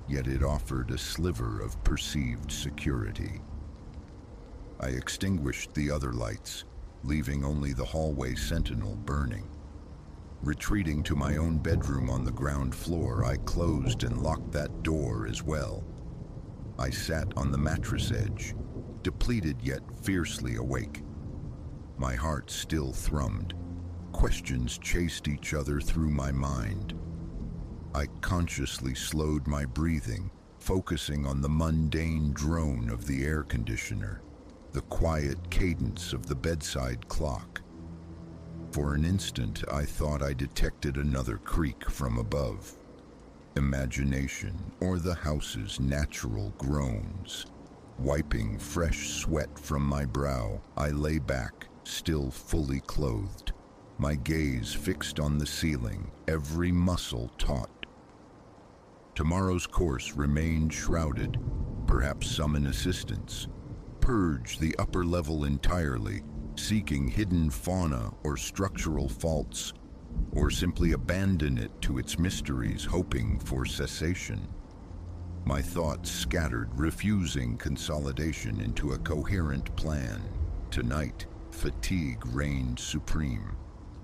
yet it offered a sliver of perceived security. I extinguished the other lights, leaving only the hallway sentinel burning. Retreating to my own bedroom on the ground floor, I closed and locked that door as well. I sat on the mattress edge, depleted yet fiercely awake. My heart still thrummed. Questions chased each other through my mind. I consciously slowed my breathing, focusing on the mundane drone of the air conditioner, the quiet cadence of the bedside clock. For an instant, I thought I detected another creak from above. Imagination, or the house's natural groans. Wiping fresh sweat from my brow, I lay back, still fully clothed, my gaze fixed on the ceiling, every muscle taut. Tomorrow's course remained shrouded, perhaps summon assistance, purge the upper level entirely, seeking hidden fauna or structural faults, or simply abandon it to its mysteries, hoping for cessation. My thoughts scattered, refusing consolidation into a coherent plan. Tonight, fatigue reigned supreme.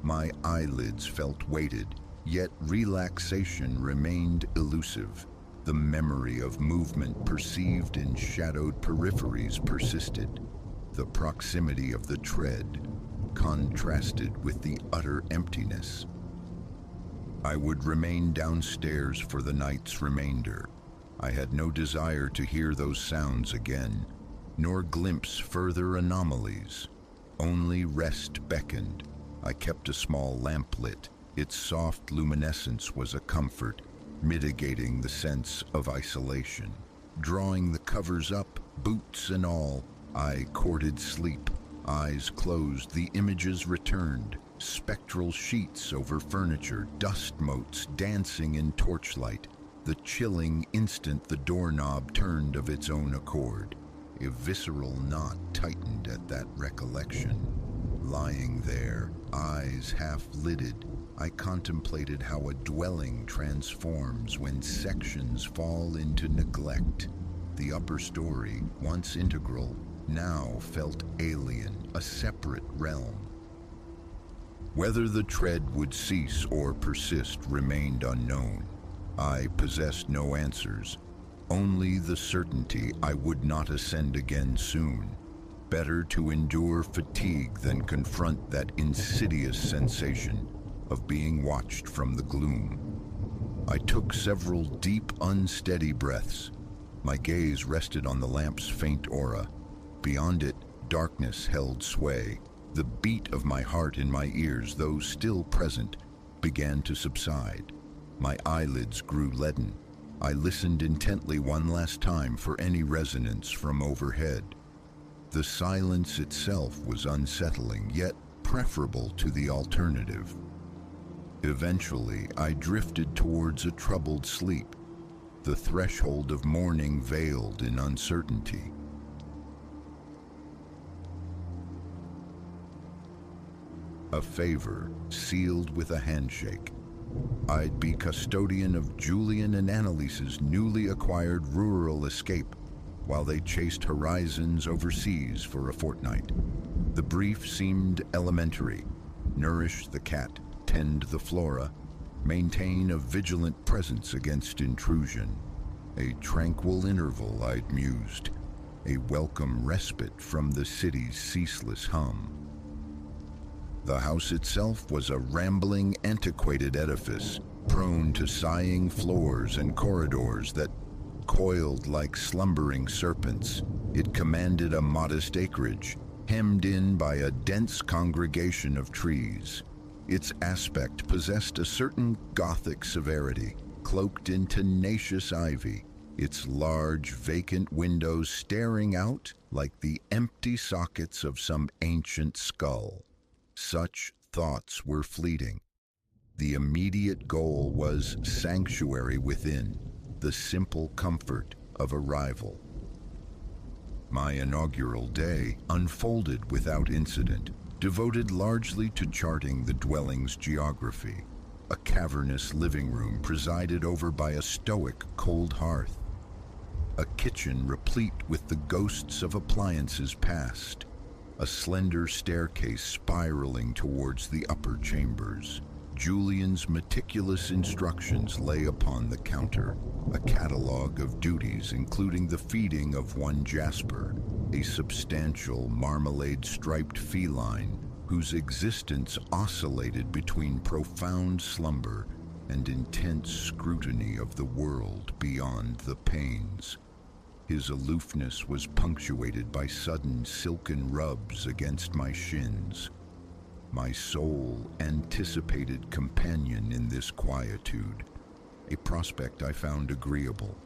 My eyelids felt weighted, yet relaxation remained elusive. The memory of movement perceived in shadowed peripheries persisted. The proximity of the tread contrasted with the utter emptiness. I would remain downstairs for the night's remainder. I had no desire to hear those sounds again, nor glimpse further anomalies. Only rest beckoned. I kept a small lamp lit. Its soft luminescence was a comfort, mitigating the sense of isolation. Drawing the covers up, boots and all, I courted sleep. Eyes closed, the images returned. Spectral sheets over furniture, dust motes dancing in torchlight. The chilling instant the doorknob turned of its own accord. A visceral knot tightened at that recollection. Lying there, eyes half-lidded, I contemplated how a dwelling transforms when sections fall into neglect. The upper story, once integral, now felt alien, a separate realm. Whether the tread would cease or persist remained unknown. I possessed no answers, only the certainty I would not ascend again soon. Better to endure fatigue than confront that insidious sensation of being watched from the gloom. I took several deep, unsteady breaths. My gaze rested on the lamp's faint aura. Beyond it, darkness held sway. The beat of my heart in my ears, though still present, began to subside. My eyelids grew leaden. I listened intently one last time for any resonance from overhead. The silence itself was unsettling, yet preferable to the alternative. Eventually, I drifted towards a troubled sleep, the threshold of morning veiled in uncertainty. A favor sealed with a handshake. I'd be custodian of Julian and Annalise's newly acquired rural escape while they chased horizons overseas for a fortnight. The brief seemed elementary. Nourish the cat, tend the flora, maintain a vigilant presence against intrusion. A tranquil interval, I'd mused, a welcome respite from the city's ceaseless hum. The house itself was a rambling, antiquated edifice, prone to sighing floors and corridors that coiled like slumbering serpents. It commanded a modest acreage, hemmed in by a dense congregation of trees. Its aspect possessed a certain Gothic severity, cloaked in tenacious ivy, its large, vacant windows staring out like the empty sockets of some ancient skull. Such thoughts were fleeting. The immediate goal was sanctuary within, the simple comfort of arrival. My inaugural day unfolded without incident, devoted largely to charting the dwelling's geography. A cavernous living room presided over by a stoic cold hearth. A kitchen replete with the ghosts of appliances past. A slender staircase spiraling towards the upper chambers. Julian's meticulous instructions lay upon the counter, a catalog of duties including the feeding of one Jasper, a substantial marmalade-striped feline whose existence oscillated between profound slumber and intense scrutiny of the world beyond the panes. His aloofness was punctuated by sudden silken rubs against my shins. My sole anticipated companion in this quietude, a prospect I found agreeable.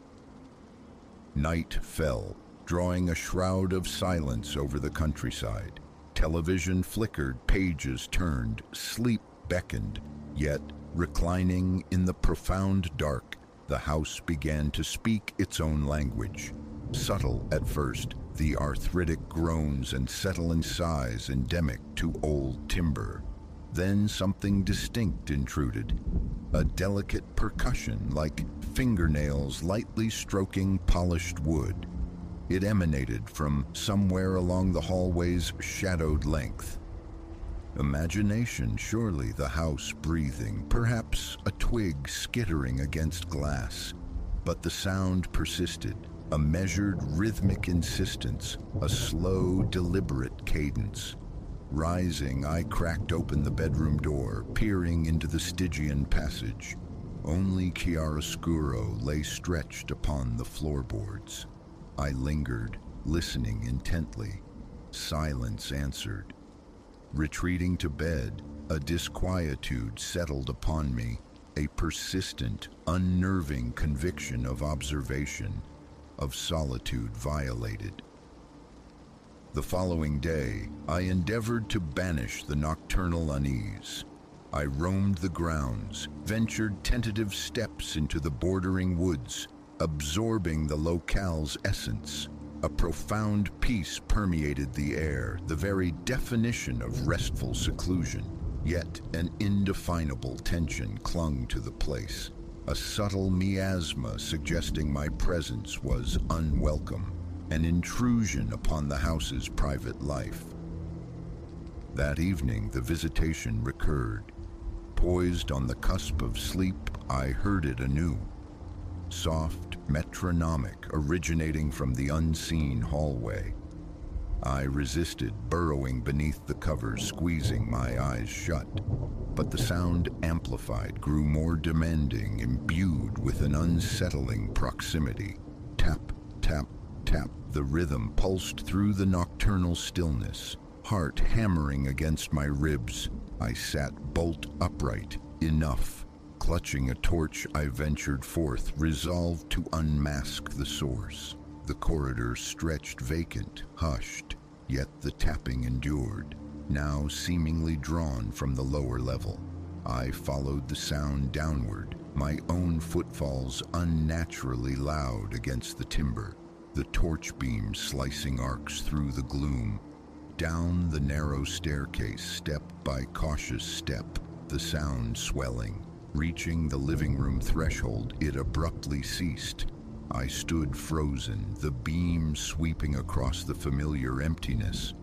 Night fell, drawing a shroud of silence over the countryside. Television flickered, pages turned, sleep beckoned, yet, reclining in the profound dark, the house began to speak its own language. Subtle at first, the arthritic groans and settle in sighs endemic to old timber. Then something distinct intruded, a delicate percussion like fingernails lightly stroking polished wood. It emanated from somewhere along the hallway's shadowed length. Imagination, surely, the house breathing, perhaps a twig skittering against glass. But the sound persisted, a measured rhythmic insistence, a slow, deliberate cadence. Rising, I cracked open the bedroom door, peering into the Stygian passage. Only chiaroscuro lay stretched upon the floorboards. I lingered, listening intently. Silence answered. Retreating to bed, a disquietude settled upon me, a persistent, unnerving conviction of observation, of solitude violated. The following day, I endeavored to banish the nocturnal unease. I roamed the grounds, ventured tentative steps into the bordering woods, absorbing the locale's essence. A profound peace permeated the air, the very definition of restful seclusion. Yet an indefinable tension clung to the place, a subtle miasma suggesting my presence was unwelcome, an intrusion upon the house's private life. That evening, the visitation recurred. Poised on the cusp of sleep, I heard it anew. Soft, metronomic, originating from the unseen hallway. I resisted, burrowing beneath the covers, squeezing my eyes shut. But the sound amplified, grew more demanding, imbued with an unsettling proximity. Tap, tap, tap. The rhythm pulsed through the nocturnal stillness, heart hammering against my ribs. I sat bolt upright. Enough. Clutching a torch, I ventured forth, resolved to unmask the source. The corridor stretched vacant, hushed, yet the tapping endured, now seemingly drawn from the lower level. I followed the sound downward, my own footfalls unnaturally loud against the timber, the torch beam slicing arcs through the gloom. Down the narrow staircase, step by cautious step, the sound swelling. Reaching the living room threshold, it abruptly ceased. I stood frozen, the beam sweeping across the familiar emptiness.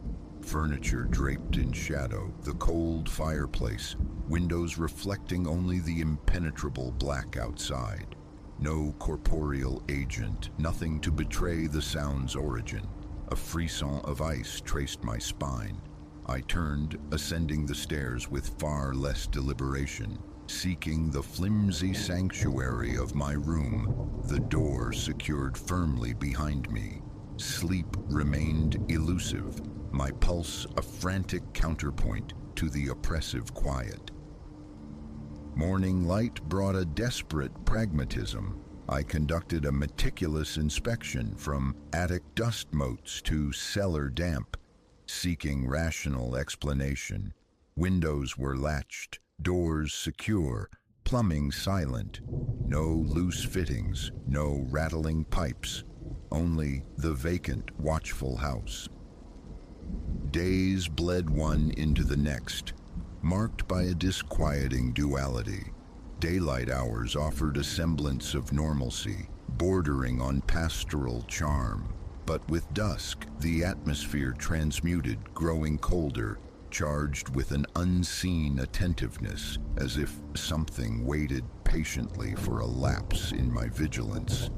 Furniture draped in shadow, the cold fireplace, windows reflecting only the impenetrable black outside. No corporeal agent, nothing to betray the sound's origin. A frisson of ice traced my spine. I turned, ascending the stairs with far less deliberation. seeking the flimsy sanctuary of my room, the door secured firmly behind me. Sleep remained elusive, my pulse a frantic counterpoint to the oppressive quiet. Morning light brought a desperate pragmatism. I conducted a meticulous inspection from attic dust motes to cellar damp, seeking rational explanation. Windows were latched, doors secure, plumbing silent. No loose fittings, no rattling pipes, only the vacant, watchful house. Days bled one into the next, marked by a disquieting duality. Daylight hours offered a semblance of normalcy, bordering on pastoral charm. But with dusk, the atmosphere transmuted, growing colder, charged with an unseen attentiveness, as if something waited patiently for a lapse in my vigilance.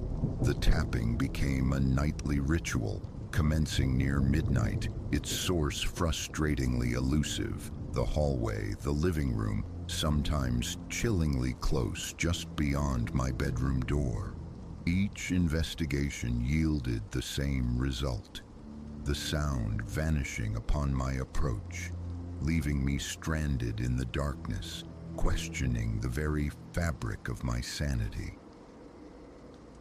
The tapping became a nightly ritual, commencing near midnight, its source frustratingly elusive. The hallway, the living room, sometimes chillingly close just beyond my bedroom door. Each investigation yielded the same result, the sound vanishing upon my approach, leaving me stranded in the darkness, questioning the very fabric of my sanity.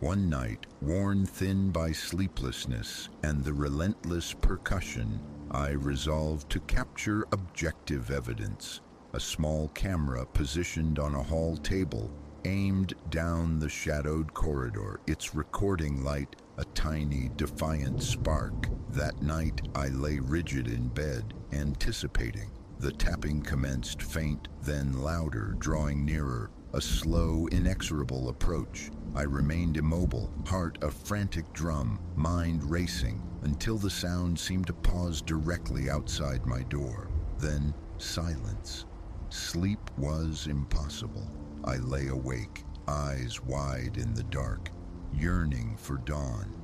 One night, worn thin by sleeplessness and the relentless percussion, I resolved to capture objective evidence. A small camera positioned on a hall table aimed down the shadowed corridor, its recording light a tiny, defiant spark. That night, I lay rigid in bed, anticipating. The tapping commenced faint, then louder, drawing nearer, a slow, inexorable approach. I remained immobile, heart a frantic drum, mind racing, until the sound seemed to pause directly outside my door. Then, silence. Sleep was impossible. I lay awake, eyes wide in the dark, yearning for dawn.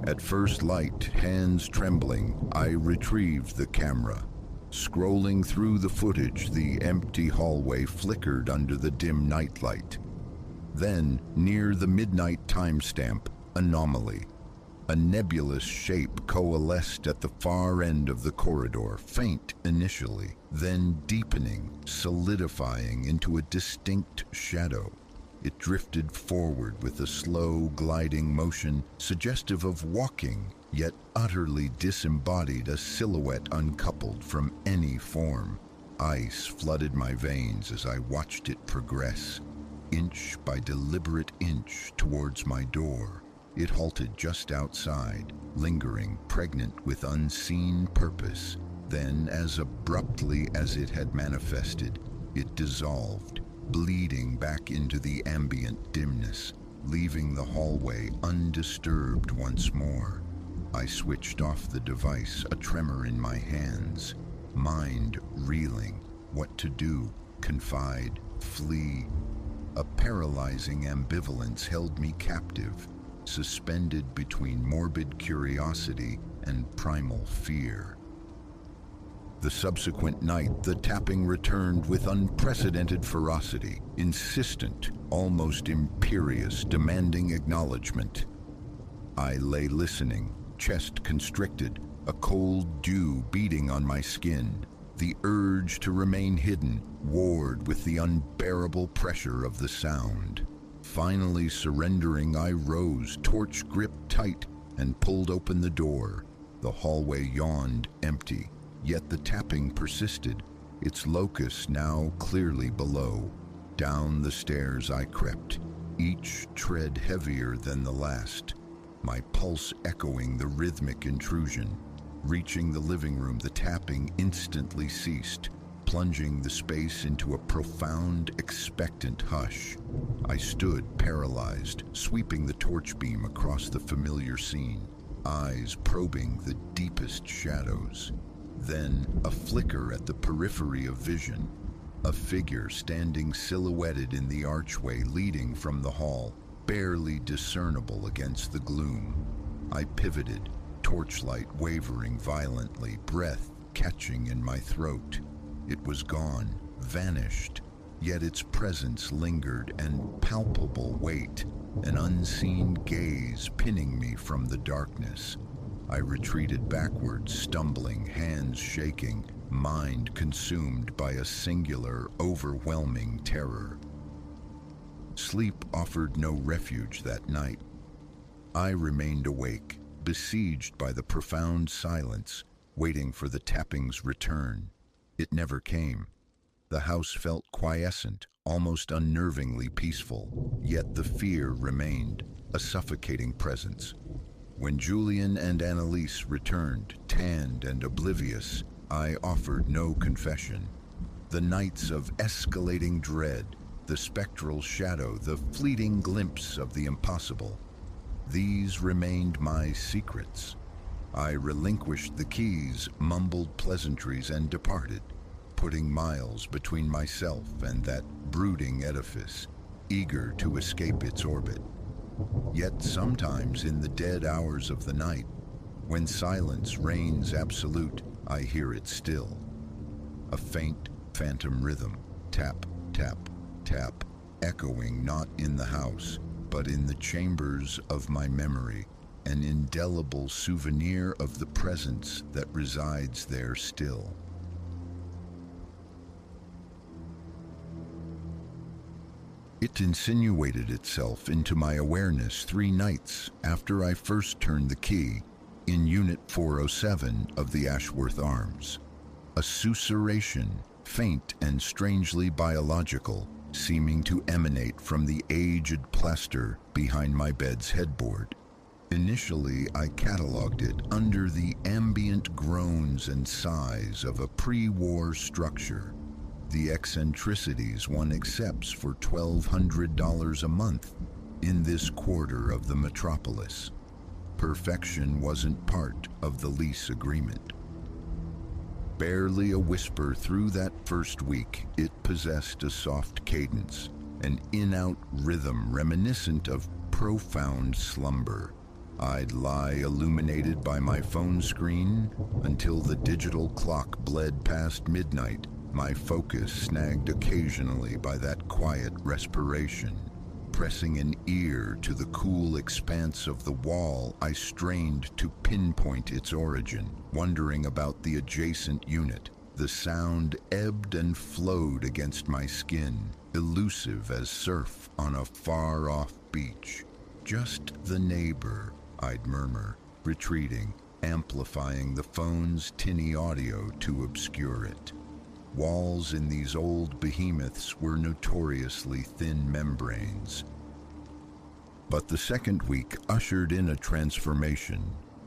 At first light, hands trembling, I retrieved the camera. Scrolling through the footage, the empty hallway flickered under the dim nightlight. Then, near the midnight timestamp, anomaly. A nebulous shape coalesced at the far end of the corridor, faint initially, then deepening, solidifying into a distinct shadow. It drifted forward with a slow, gliding motion suggestive of walking, yet utterly disembodied, a silhouette uncoupled from any form. Ice flooded my veins as I watched it progress, inch by deliberate inch towards my door. It halted just outside, lingering, pregnant with unseen purpose. Then, as abruptly as it had manifested, it dissolved, bleeding back into the ambient dimness, leaving the hallway undisturbed once more. I switched off the device, a tremor in my hands, mind reeling. What to do? Confide? Flee? A paralyzing ambivalence held me captive, suspended between morbid curiosity and primal fear. The subsequent night, the tapping returned with unprecedented ferocity, insistent, almost imperious, demanding acknowledgement. I lay listening, chest constricted, a cold dew beating on my skin. The urge to remain hidden warred with the unbearable pressure of the sound. Finally surrendering, I rose, torch gripped tight, and pulled open the door. The hallway yawned empty, yet the tapping persisted, its locus now clearly below. Down the stairs I crept, each tread heavier than the last, my pulse echoing the rhythmic intrusion. Reaching the living room, the tapping instantly ceased, plunging the space into a profound, expectant hush. I stood paralyzed, sweeping the torch beam across the familiar scene, eyes probing the deepest shadows. Then, a flicker at the periphery of vision, a figure standing silhouetted in the archway leading from the hall, barely discernible against the gloom. I pivoted, torchlight wavering violently, breath catching in my throat. It was gone, vanished, yet its presence lingered, and palpable weight, an unseen gaze pinning me from the darkness. I retreated backwards, stumbling, hands shaking, mind consumed by a singular, overwhelming terror. Sleep offered no refuge that night. I remained awake, besieged by the profound silence, waiting for the tapping's return. It never came. The house felt quiescent, almost unnervingly peaceful, yet the fear remained, a suffocating presence. When Julian and Annalise returned, tanned and oblivious, I offered no confession. The nights of escalating dread, the spectral shadow, the fleeting glimpse of the impossible, these remained my secrets. I relinquished the keys, mumbled pleasantries, and departed, putting miles between myself and that brooding edifice, eager to escape its orbit. Yet sometimes in the dead hours of the night, when silence reigns absolute, I hear it still. A faint, phantom rhythm, tap, tap, tap, echoing not in the house, but in the chambers of my memory, an indelible souvenir of the presence that resides there still. It insinuated itself into my awareness 3 nights after I first turned the key in Unit 407 of the Ashworth Arms. A susurration, faint and strangely biological, seeming to emanate from the aged plaster behind my bed's headboard. Initially, I cataloged it under the ambient groans and sighs of a pre-war structure, the eccentricities one accepts for $1,200 a month in this quarter of the metropolis. Perfection wasn't part of the lease agreement. Barely a whisper through that first week, it possessed a soft cadence, an in-out rhythm reminiscent of profound slumber. I'd lie illuminated by my phone screen until the digital clock bled past midnight, my focus snagged occasionally by that quiet respiration. Pressing an ear to the cool expanse of the wall, I strained to pinpoint its origin, wondering about the adjacent unit. The sound ebbed and flowed against my skin, elusive as surf on a far-off beach. "Just the neighbor," I'd murmur, retreating, amplifying the phone's tinny audio to obscure it. Walls in these old behemoths were notoriously thin membranes. But the second week ushered in a transformation.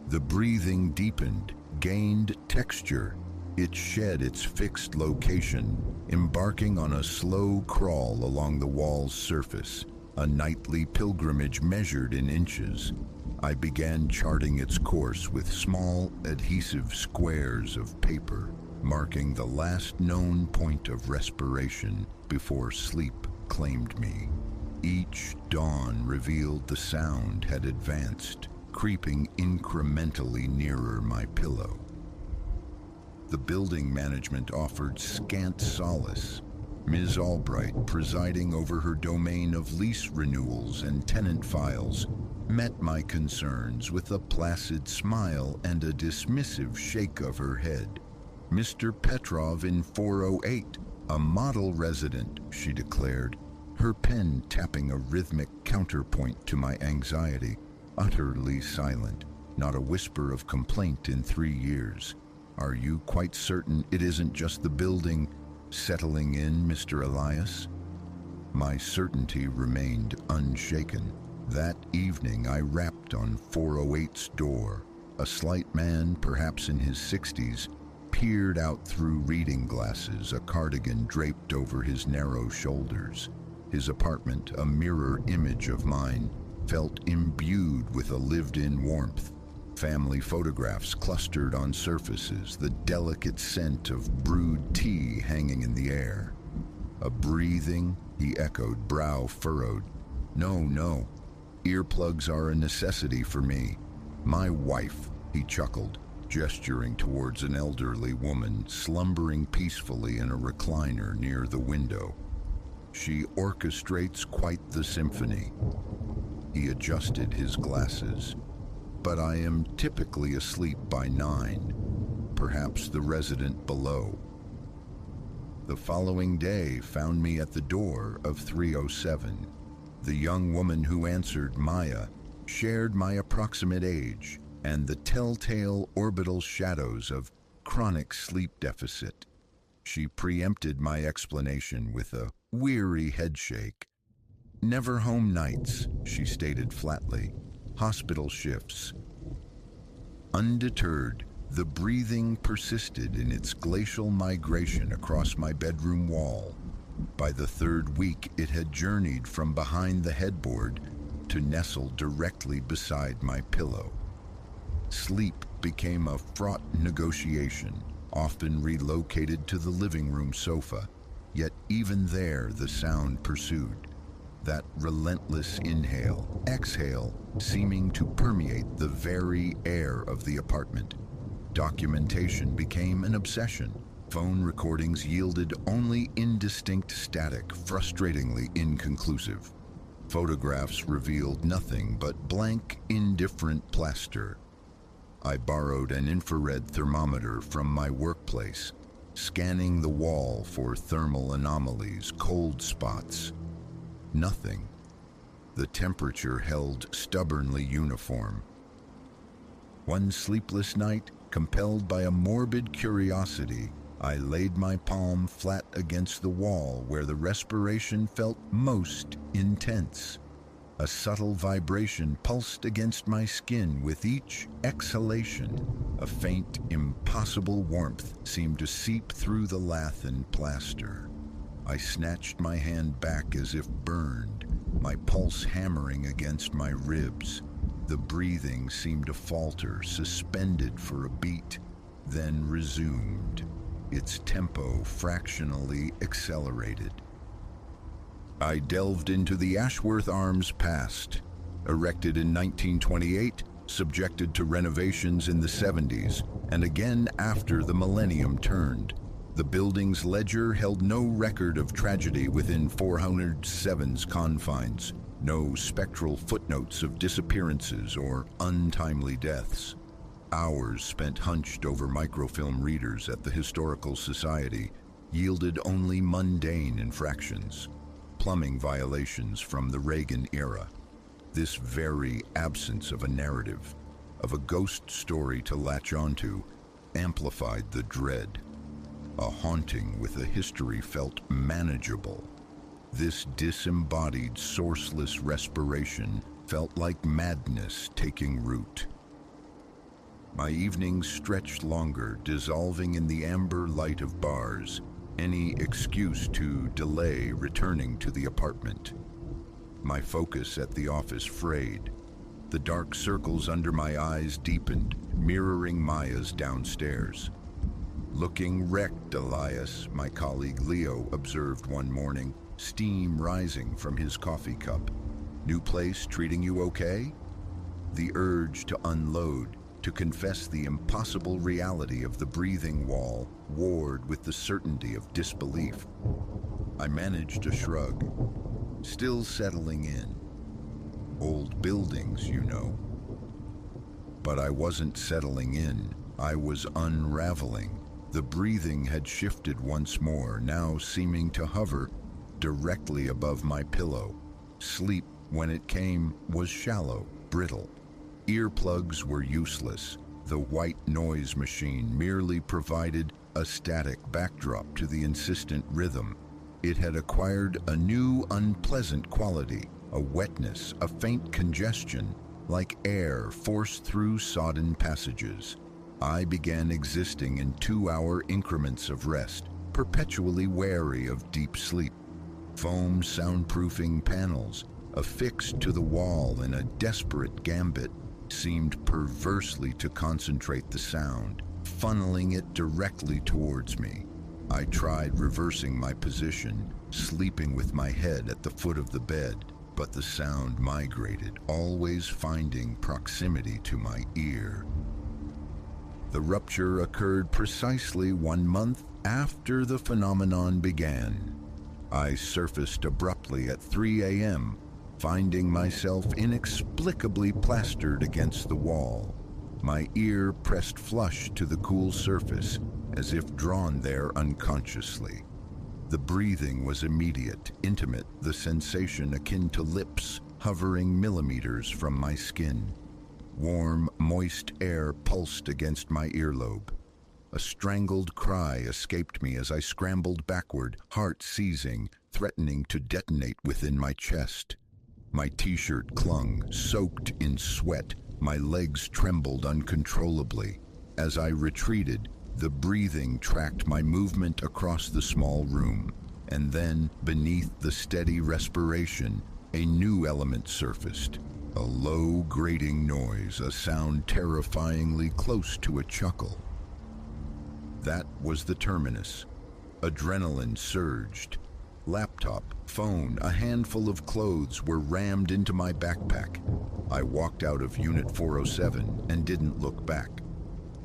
The breathing deepened, gained texture. It shed its fixed location, embarking on a slow crawl along the wall's surface, a nightly pilgrimage measured in inches. I began charting its course with small, adhesive squares of paper, marking the last known point of respiration before sleep claimed me. Each dawn revealed the sound had advanced, creeping incrementally nearer my pillow. The building management offered scant solace. Ms. Albright, presiding over her domain of lease renewals and tenant files, met my concerns with a placid smile and a dismissive shake of her head. "Mr. Petrov in 408, a model resident," she declared, her pen tapping a rhythmic counterpoint to my anxiety. Utterly silent, not a whisper of complaint in 3 years. "Are you quite certain it isn't just the building settling in, Mr. Elias?" My certainty remained unshaken. That evening I rapped on 408's door. A slight man, perhaps in his 60s, peered out through reading glasses, a cardigan draped over his narrow shoulders. His apartment, a mirror image of mine, felt imbued with a lived-in warmth. Family photographs clustered on surfaces, the delicate scent of brewed tea hanging in the air. "A breathing?" he echoed, brow furrowed. No. Earplugs are a necessity for me. My wife," he chuckled, gesturing towards an elderly woman slumbering peacefully in a recliner near the window. She orchestrates quite the symphony. He adjusted his glasses. But I am typically asleep by 9, perhaps the resident below. The following day found me at the door of 307. The young woman who answered, Maya, shared my approximate age and the telltale orbital shadows of chronic sleep deficit. She preempted my explanation with a weary headshake. Never home nights, she stated flatly. Hospital shifts. Undeterred, the breathing persisted in its glacial migration across my bedroom wall. By the 3rd week, it had journeyed from behind the headboard to nestle directly beside my pillow. Sleep became a fraught negotiation, often relocated to the living room sofa, yet even there the sound pursued. That relentless inhale, exhale, seeming to permeate the very air of the apartment. Documentation became an obsession. Phone recordings yielded only indistinct static, frustratingly inconclusive. Photographs revealed nothing but blank, indifferent plaster. I borrowed an infrared thermometer from my workplace, scanning the wall for thermal anomalies, cold spots. Nothing. The temperature held stubbornly uniform. One sleepless night, compelled by a morbid curiosity, I laid my palm flat against the wall where the respiration felt most intense. A subtle vibration pulsed against my skin with each exhalation. A faint, impossible warmth seemed to seep through the lath and plaster. I snatched my hand back as if burned, my pulse hammering against my ribs. The breathing seemed to falter, suspended for a beat, then resumed, its tempo fractionally accelerated. I delved into the Ashworth Arms past, erected in 1928, subjected to renovations in the 70s, and again after the millennium turned. The building's ledger held no record of tragedy within 407's confines, no spectral footnotes of disappearances or untimely deaths. Hours spent hunched over microfilm readers at the Historical Society yielded only mundane infractions. Plumbing violations from the Reagan era. This very absence of a narrative, of a ghost story to latch onto, amplified the dread. A haunting with a history felt manageable. This disembodied, sourceless respiration felt like madness taking root. My evenings stretched longer, dissolving in the amber light of bars, any excuse to delay returning to the apartment. My focus at the office frayed. The dark circles under my eyes deepened, mirroring Maya's downstairs. Looking wrecked, Elias, my colleague Leo observed one morning, steam rising from his coffee cup. New place treating you okay? The urge to unload, to confess the impossible reality of the breathing wall, warred with the certainty of disbelief. I managed a shrug, still settling in. Old buildings, you know. But I wasn't settling in, I was unraveling. The breathing had shifted once more, now seeming to hover directly above my pillow. Sleep, when it came, was shallow, brittle. Earplugs were useless. The white noise machine merely provided a static backdrop to the insistent rhythm. It had acquired a new, unpleasant quality, a wetness, a faint congestion, like air forced through sodden passages. I began existing in 2-hour increments of rest, perpetually wary of deep sleep. Foam soundproofing panels, affixed to the wall in a desperate gambit, seemed perversely to concentrate the sound, funneling it directly towards me. I tried reversing my position, sleeping with my head at the foot of the bed, but the sound migrated, always finding proximity to my ear. The rupture occurred precisely 1 month after the phenomenon began. I surfaced abruptly at 3 a.m., finding myself inexplicably plastered against the wall, my ear pressed flush to the cool surface, as if drawn there unconsciously. The breathing was immediate, intimate, the sensation akin to lips hovering millimeters from my skin. Warm, moist air pulsed against my earlobe. A strangled cry escaped me as I scrambled backward, heart seizing, threatening to detonate within my chest. My t-shirt clung, soaked in sweat. My legs trembled uncontrollably. As I retreated, the breathing tracked my movement across the small room. And then, beneath the steady respiration, a new element surfaced. A low, grating noise, a sound terrifyingly close to a chuckle. That was the terminus. Adrenaline surged. Laptop, phone, a handful of clothes were rammed into my backpack. I walked out of Unit 407 and didn't look back.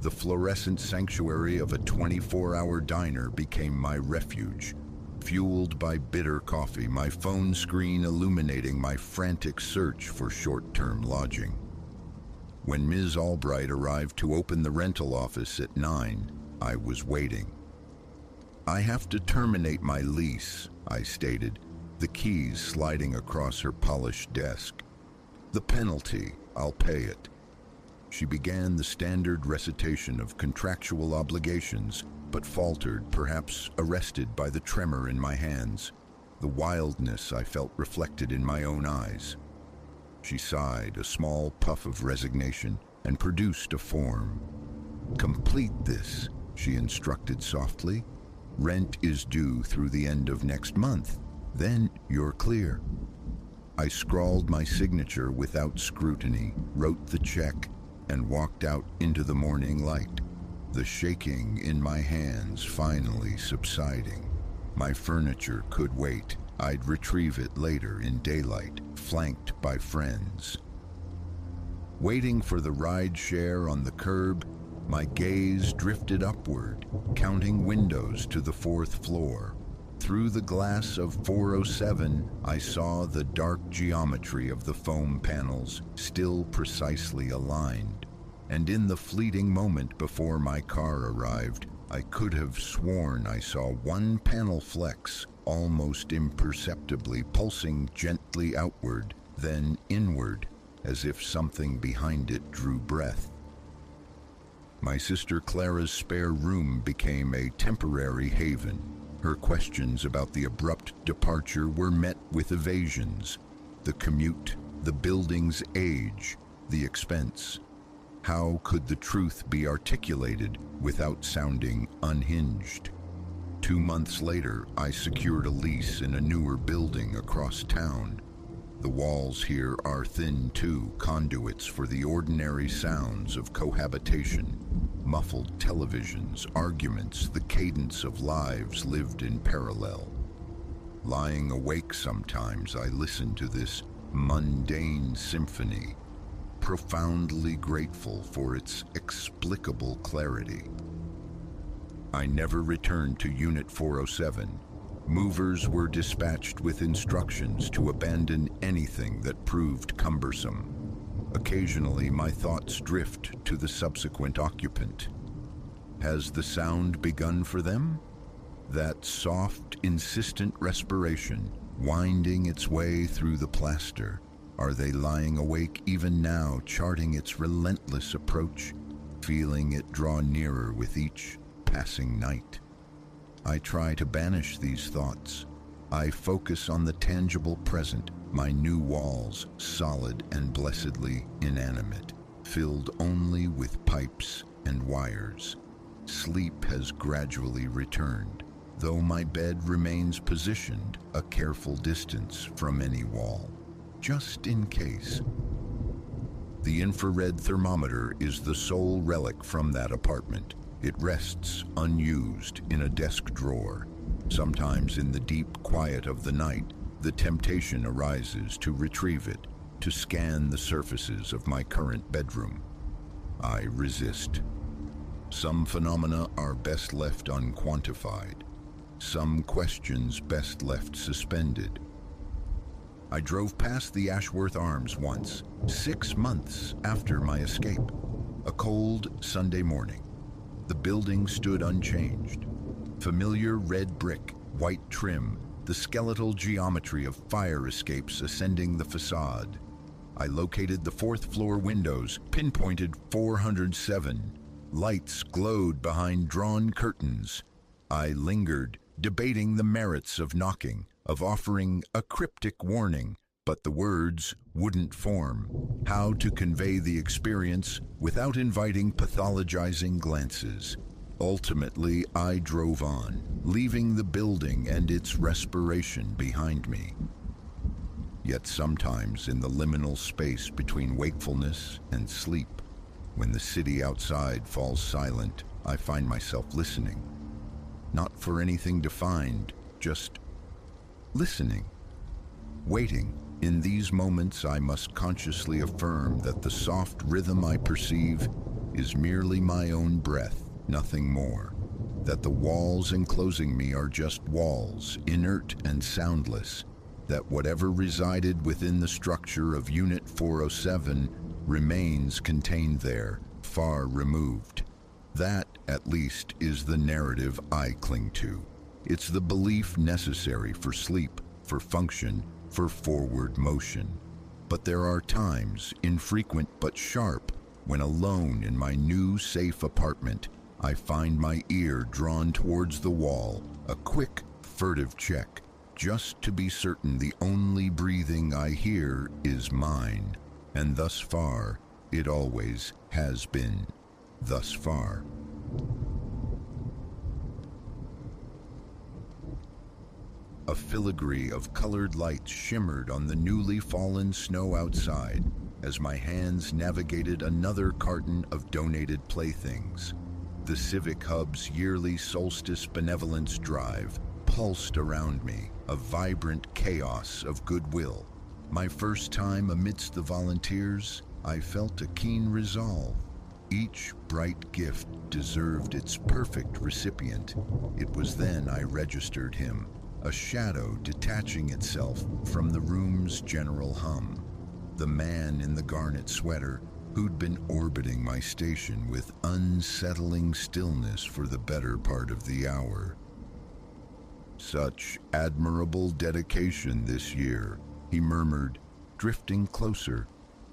The fluorescent sanctuary of a 24-hour diner became my refuge. Fueled by bitter coffee, my phone screen illuminating my frantic search for short-term lodging. When Ms. Albright arrived to open the rental office at 9, I was waiting. "I have to terminate my lease," I stated, the keys sliding across her polished desk. "The penalty, I'll pay it." She began the standard recitation of contractual obligations, but faltered, perhaps arrested by the tremor in my hands, the wildness I felt reflected in my own eyes. She sighed, a small puff of resignation, and produced a form. "Complete this," she instructed softly. "Rent is due through the end of next month. Then you're clear." I scrawled my signature without scrutiny, wrote the check, and walked out into the morning light, the shaking in my hands finally subsiding. My furniture could wait. I'd retrieve it later in daylight, flanked by friends. Waiting for the ride share on the curb, my gaze drifted upward, counting windows to the 4th floor. Through the glass of 407, I saw the dark geometry of the foam panels, still precisely aligned. And in the fleeting moment before my car arrived, I could have sworn I saw one panel flex, almost imperceptibly, pulsing gently outward, then inward, as if something behind it drew breath. My sister Clara's spare room became a temporary haven. Her questions about the abrupt departure were met with evasions. The commute, the building's age, the expense. How could the truth be articulated without sounding unhinged? 2 months later, I secured a lease in a newer building across town. The walls here are thin too, conduits for the ordinary sounds of cohabitation. Muffled televisions, arguments, the cadence of lives lived in parallel. Lying awake sometimes, I listen to this mundane symphony, profoundly grateful for its explicable clarity. I never returned to Unit 407. Movers were dispatched with instructions to abandon anything that proved cumbersome. Occasionally, my thoughts drift to the subsequent occupant. Has the sound begun for them? That soft, insistent respiration, winding its way through the plaster. Are they lying awake even now, charting its relentless approach, feeling it draw nearer with each passing night? I try to banish these thoughts. I focus on the tangible present, my new walls, solid and blessedly inanimate, filled only with pipes and wires. Sleep has gradually returned, though my bed remains positioned a careful distance from any wall, just in case. The infrared thermometer is the sole relic from that apartment. It rests unused in a desk drawer. Sometimes in the deep quiet of the night, the temptation arises to retrieve it, to scan the surfaces of my current bedroom. I resist. Some phenomena are best left unquantified. some questions best left suspended. I drove past the Ashworth Arms once, 6 months after my escape. A cold Sunday morning. The building stood unchanged. Familiar red brick, white trim, the skeletal geometry of fire escapes ascending the facade. I located the 4th floor windows, pinpointed 407. Lights glowed behind drawn curtains. I lingered, debating the merits of knocking, of offering a cryptic warning, but the words wouldn't form. How to convey the experience without inviting pathologizing glances. Ultimately, I drove on, leaving the building and its respiration behind me. Yet sometimes in the liminal space between wakefulness and sleep, when the city outside falls silent, I find myself listening. Not for anything defined, just listening, waiting. In these moments, I must consciously affirm that the soft rhythm I perceive is merely my own breath, nothing more. That the walls enclosing me are just walls, inert and soundless. That whatever resided within the structure of Unit 407 remains contained there, far removed. That, at least, is the narrative I cling to. It's the belief necessary for sleep, for function, for forward motion. But there are times, infrequent but sharp, when alone in my new safe apartment, I find my ear drawn towards the wall, a quick, furtive check, just to be certain the only breathing I hear is mine. And thus far, it always has been. Thus far. A filigree of colored lights shimmered on the newly fallen snow outside as my hands navigated another carton of donated playthings. The Civic Hub's yearly Solstice Benevolence Drive pulsed around me, a vibrant chaos of goodwill. My first time amidst the volunteers, I felt a keen resolve. Each bright gift deserved its perfect recipient. It was then I registered him, a shadow detaching itself from the room's general hum. The man in the garnet sweater who'd been orbiting my station with unsettling stillness for the better part of the hour. Such admirable dedication this year, he murmured, drifting closer.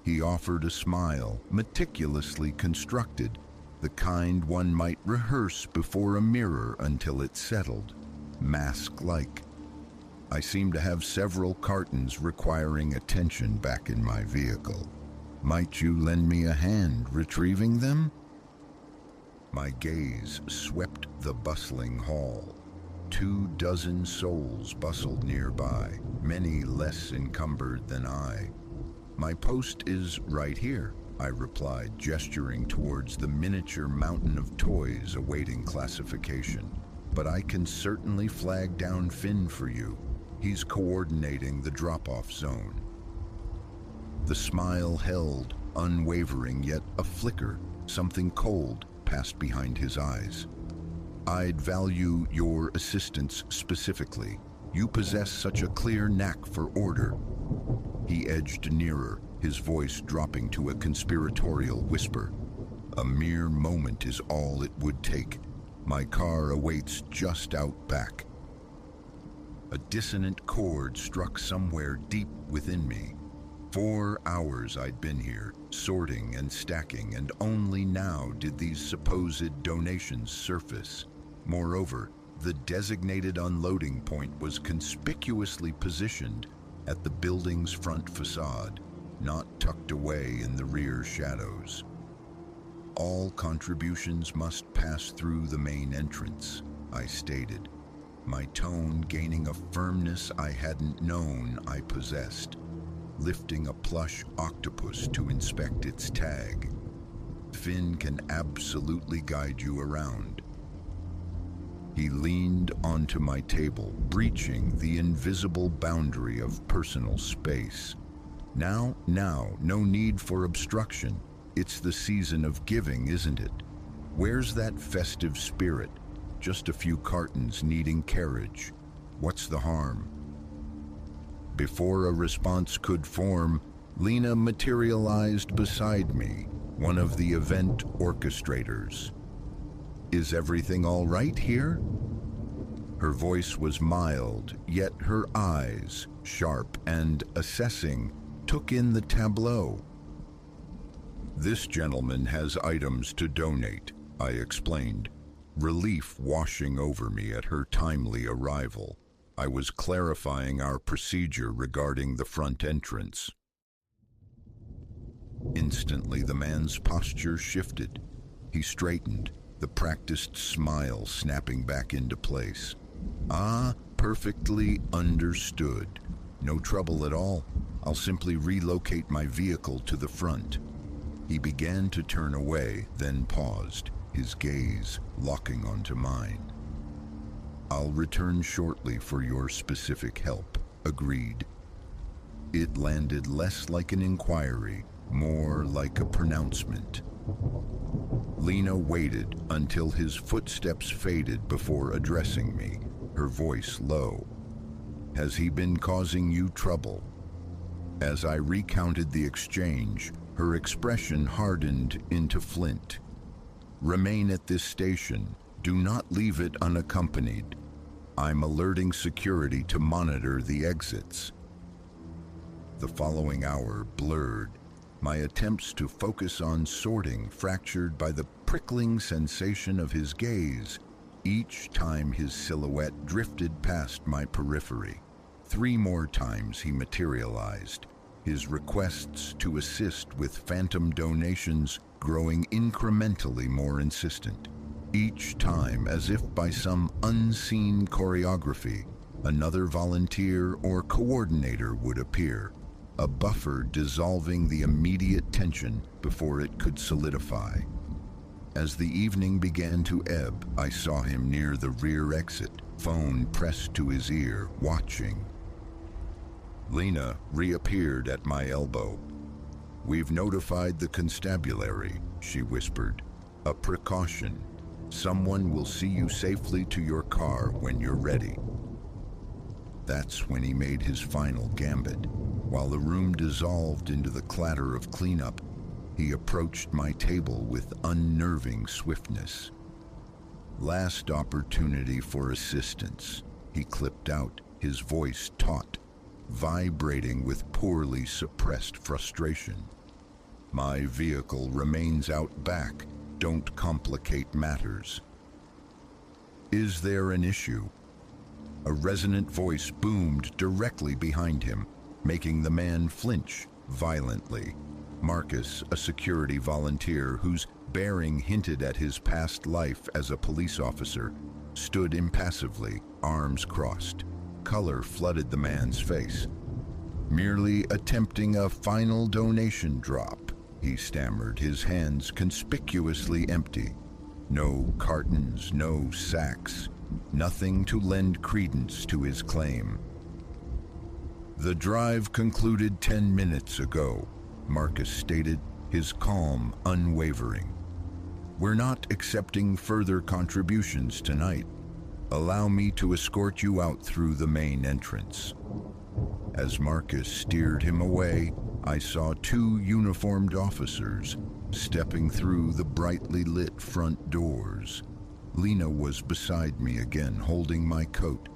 He offered a smile, meticulously constructed, the kind one might rehearse before a mirror until it settled, mask-like. I seem to have several cartons requiring attention back in my vehicle. Might you lend me a hand retrieving them? My gaze swept the bustling hall. 24 souls bustled nearby, many less encumbered than I. My post is right here, I replied, gesturing towards the miniature mountain of toys awaiting classification. But I can certainly flag down Finn for you. He's coordinating the drop-off zone. The smile held, unwavering, yet a flicker, something cold, passed behind his eyes. I'd value your assistance specifically. You possess such a clear knack for order. He edged nearer, his voice dropping to a conspiratorial whisper. A mere moment is all it would take. My car awaits just out back. A dissonant chord struck somewhere deep within me. 4 hours I'd been here, sorting and stacking, and only now did these supposed donations surface. Moreover, the designated unloading point was conspicuously positioned at the building's front facade, not tucked away in the rear shadows. All contributions must pass through the main entrance, I stated, my tone gaining a firmness I hadn't known I possessed, lifting a plush octopus to inspect its tag. Finn can absolutely guide you around. He leaned onto my table, breaching the invisible boundary of personal space. Now, no need for obstruction. It's the season of giving, isn't it? Where's that festive spirit? Just a few cartons needing carriage. What's the harm? Before a response could form, Lena materialized beside me, one of the event orchestrators. Is everything all right here? Her voice was mild, yet her eyes, sharp and assessing, took in the tableau. This gentleman has items to donate, I explained, relief washing over me at her timely arrival. I was clarifying our procedure regarding the front entrance. Instantly, the man's posture shifted. He straightened, the practiced smile snapping back into place. Ah, perfectly understood. No trouble at all. I'll simply relocate my vehicle to the front. He began to turn away, then paused, his gaze locking onto mine. I'll return shortly for your specific help, agreed. It landed less like an inquiry, more like a pronouncement. Lena waited until his footsteps faded before addressing me, her voice low. Has he been causing you trouble? As I recounted the exchange, her expression hardened into flint. Remain at this station. Do not leave it unaccompanied. I'm alerting security to monitor the exits. The following hour blurred, my attempts to focus on sorting fractured by the prickling sensation of his gaze each time his silhouette drifted past my periphery. 3 more times he materialized, his requests to assist with phantom donations growing incrementally more insistent. Each time, as if by some unseen choreography, another volunteer or coordinator would appear, a buffer dissolving the immediate tension before it could solidify. As the evening began to ebb, I saw him near the rear exit, phone pressed to his ear, watching. Lena reappeared at my elbow. We've notified the constabulary, she whispered. A precaution. Someone will see you safely to your car when you're ready. That's when he made his final gambit. While the room dissolved into the clatter of cleanup, he approached my table with unnerving swiftness. Last opportunity for assistance, he clipped out, his voice taut, vibrating with poorly suppressed frustration. My vehicle remains out back. Don't complicate matters. Is there an issue? A resonant voice boomed directly behind him, making the man flinch violently. Marcus, a security volunteer whose bearing hinted at his past life as a police officer, stood impassively, arms crossed. Color flooded the man's face. Merely attempting a final donation drop, he stammered, his hands conspicuously empty. No cartons, no sacks, nothing to lend credence to his claim. The drive concluded 10 minutes ago, Marcus stated, his calm unwavering. We're not accepting further contributions tonight. Allow me to escort you out through the main entrance. As Marcus steered him away, I saw 2 uniformed officers stepping through the brightly lit front doors. Lena was beside me again, holding my coat.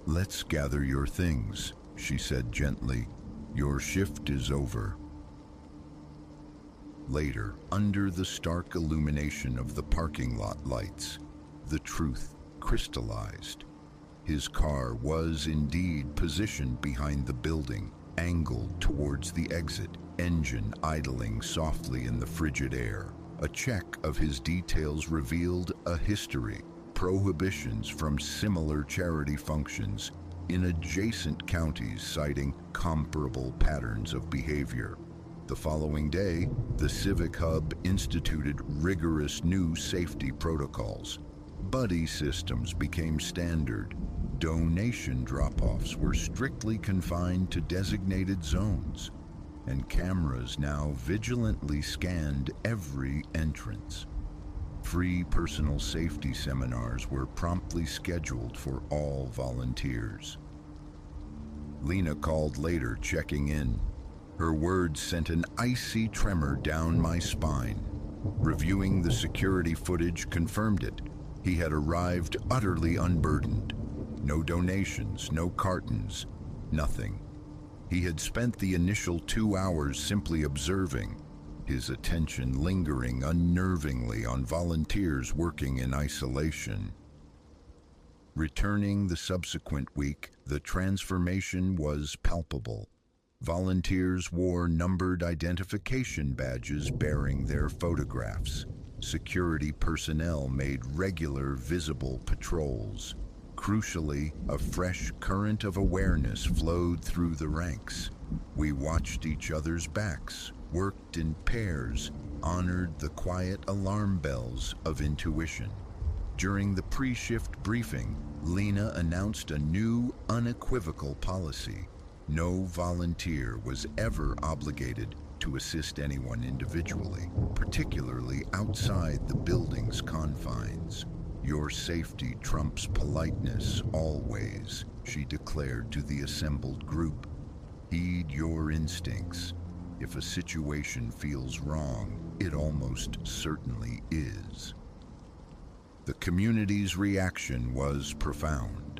Let's gather your things, she said gently. Your shift is over. Later, under the stark illumination of the parking lot lights, the truth crystallized. His car was indeed positioned behind the building, angled towards the exit, engine idling softly in the frigid air. A check of his details revealed a history, prohibitions from similar charity functions in adjacent counties citing comparable patterns of behavior. The following day, the Civic Hub instituted rigorous new safety protocols. Buddy systems became standard. Donation drop-offs were strictly confined to designated zones, and cameras now vigilantly scanned every entrance. Free personal safety seminars were promptly scheduled for all volunteers. Lena called later, checking in. Her words sent an icy tremor down my spine. Reviewing the security footage confirmed it. He had arrived utterly unburdened. No donations, no cartons, nothing. He had spent the initial 2 hours simply observing, his attention lingering unnervingly on volunteers working in isolation. Returning the subsequent week, the transformation was palpable. Volunteers wore numbered identification badges bearing their photographs. Security personnel made regular visible patrols. Crucially, a fresh current of awareness flowed through the ranks. We watched each other's backs, worked in pairs, honored the quiet alarm bells of intuition. During the pre-shift briefing, Lena announced a new, unequivocal policy. No volunteer was ever obligated to assist anyone individually, particularly outside the building's confines. Your safety trumps politeness always, she declared to the assembled group. Heed your instincts. If a situation feels wrong, it almost certainly is. The community's reaction was profound.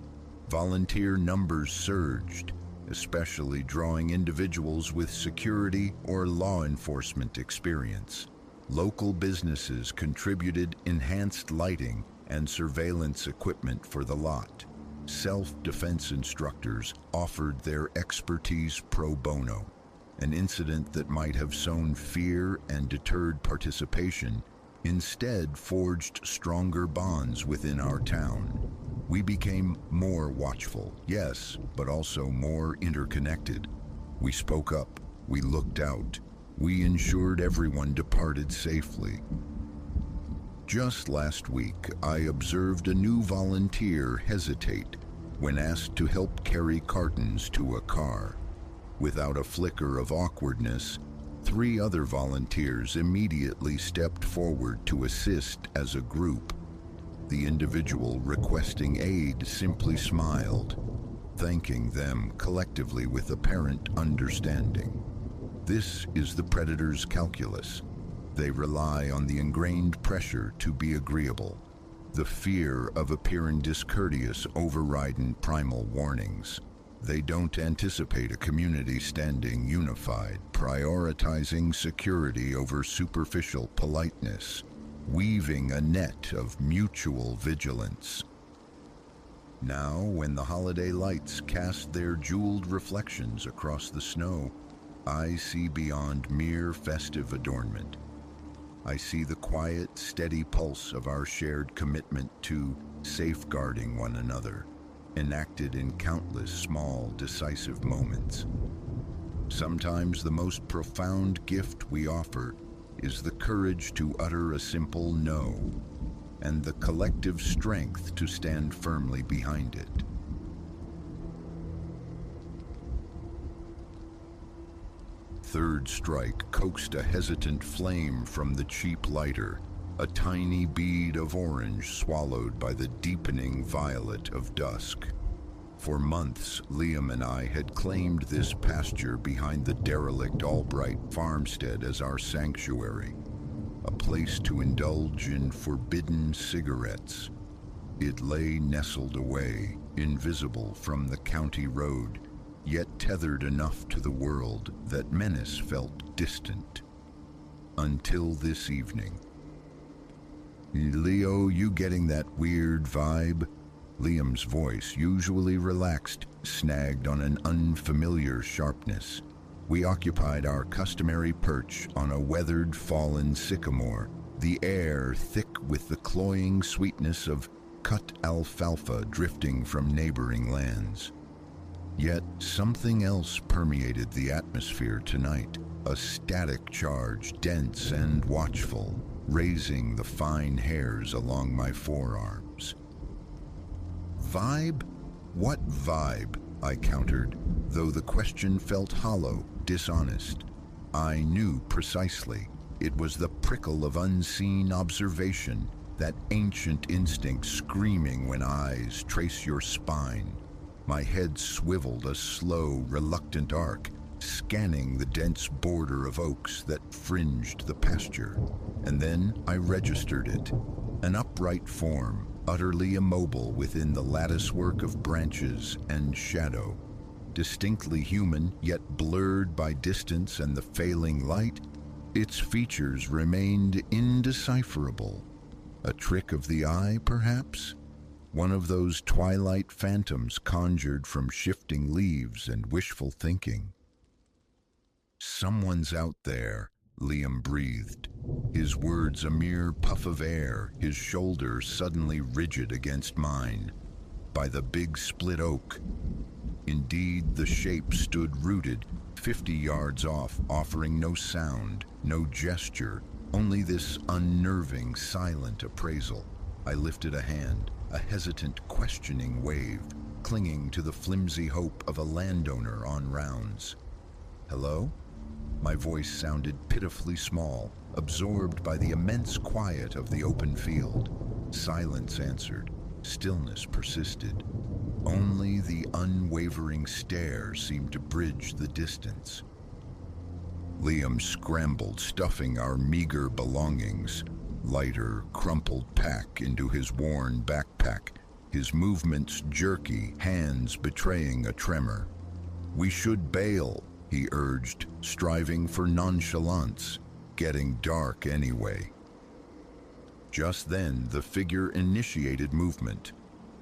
Volunteer numbers surged, especially drawing individuals with security or law enforcement experience. Local businesses contributed enhanced lighting and surveillance equipment for the lot. Self-defense instructors offered their expertise pro bono. An incident that might have sown fear and deterred participation instead forged stronger bonds within our town. We became more watchful, yes, but also more interconnected. We spoke up, we looked out, we ensured everyone departed safely. Just last week, I observed a new volunteer hesitate when asked to help carry cartons to a car. Without a flicker of awkwardness, 3 other volunteers immediately stepped forward to assist as a group. The individual requesting aid simply smiled, thanking them collectively with apparent understanding. This is the predator's calculus. They rely on the ingrained pressure to be agreeable, the fear of appearing discourteous overriding primal warnings. They don't anticipate a community standing unified, prioritizing security over superficial politeness, weaving a net of mutual vigilance. Now, when the holiday lights cast their jeweled reflections across the snow, I see beyond mere festive adornment. I see the quiet, steady pulse of our shared commitment to safeguarding one another, enacted in countless small, decisive moments. Sometimes the most profound gift we offer is the courage to utter a simple no, and the collective strength to stand firmly behind it. Third strike coaxed a hesitant flame from the cheap lighter, a tiny bead of orange swallowed by the deepening violet of dusk. For months, Liam and I had claimed this pasture behind the derelict Albright farmstead as our sanctuary, a place to indulge in forbidden cigarettes. It lay nestled away, invisible from the county road, yet tethered enough to the world that menace felt distant. Until this evening. "Leo, you getting that weird vibe?" Liam's voice, usually relaxed, snagged on an unfamiliar sharpness. We occupied our customary perch on a weathered, fallen sycamore, the air thick with the cloying sweetness of cut alfalfa drifting from neighboring lands. Yet something else permeated the atmosphere tonight, a static charge, dense and watchful, raising the fine hairs along my forearms. "Vibe? What vibe?" I countered, though the question felt hollow, dishonest. I knew precisely. It was the prickle of unseen observation, that ancient instinct screaming when eyes trace your spine. My head swiveled a slow, reluctant arc, scanning the dense border of oaks that fringed the pasture. And then I registered it, an upright form, utterly immobile within the latticework of branches and shadow. Distinctly human, yet blurred by distance and the failing light, its features remained indecipherable. A trick of the eye, perhaps? One of those twilight phantoms conjured from shifting leaves and wishful thinking. "Someone's out there," Liam breathed, his words a mere puff of air, his shoulder suddenly rigid against mine. By the big split oak. Indeed, the shape stood rooted, 50 yards off, offering no sound, no gesture, only this unnerving, silent appraisal. I lifted a hand, a hesitant, questioning wave, clinging to the flimsy hope of a landowner on rounds. "Hello?" My voice sounded pitifully small, absorbed by the immense quiet of the open field. Silence answered. Stillness persisted. Only the unwavering stare seemed to bridge the distance. Liam scrambled, stuffing our meager belongings, lighter, crumpled pack into his worn backpack, his movements jerky, hands betraying a tremor. "We should bail," he urged, striving for nonchalance, getting dark anyway. Just then, the figure initiated movement.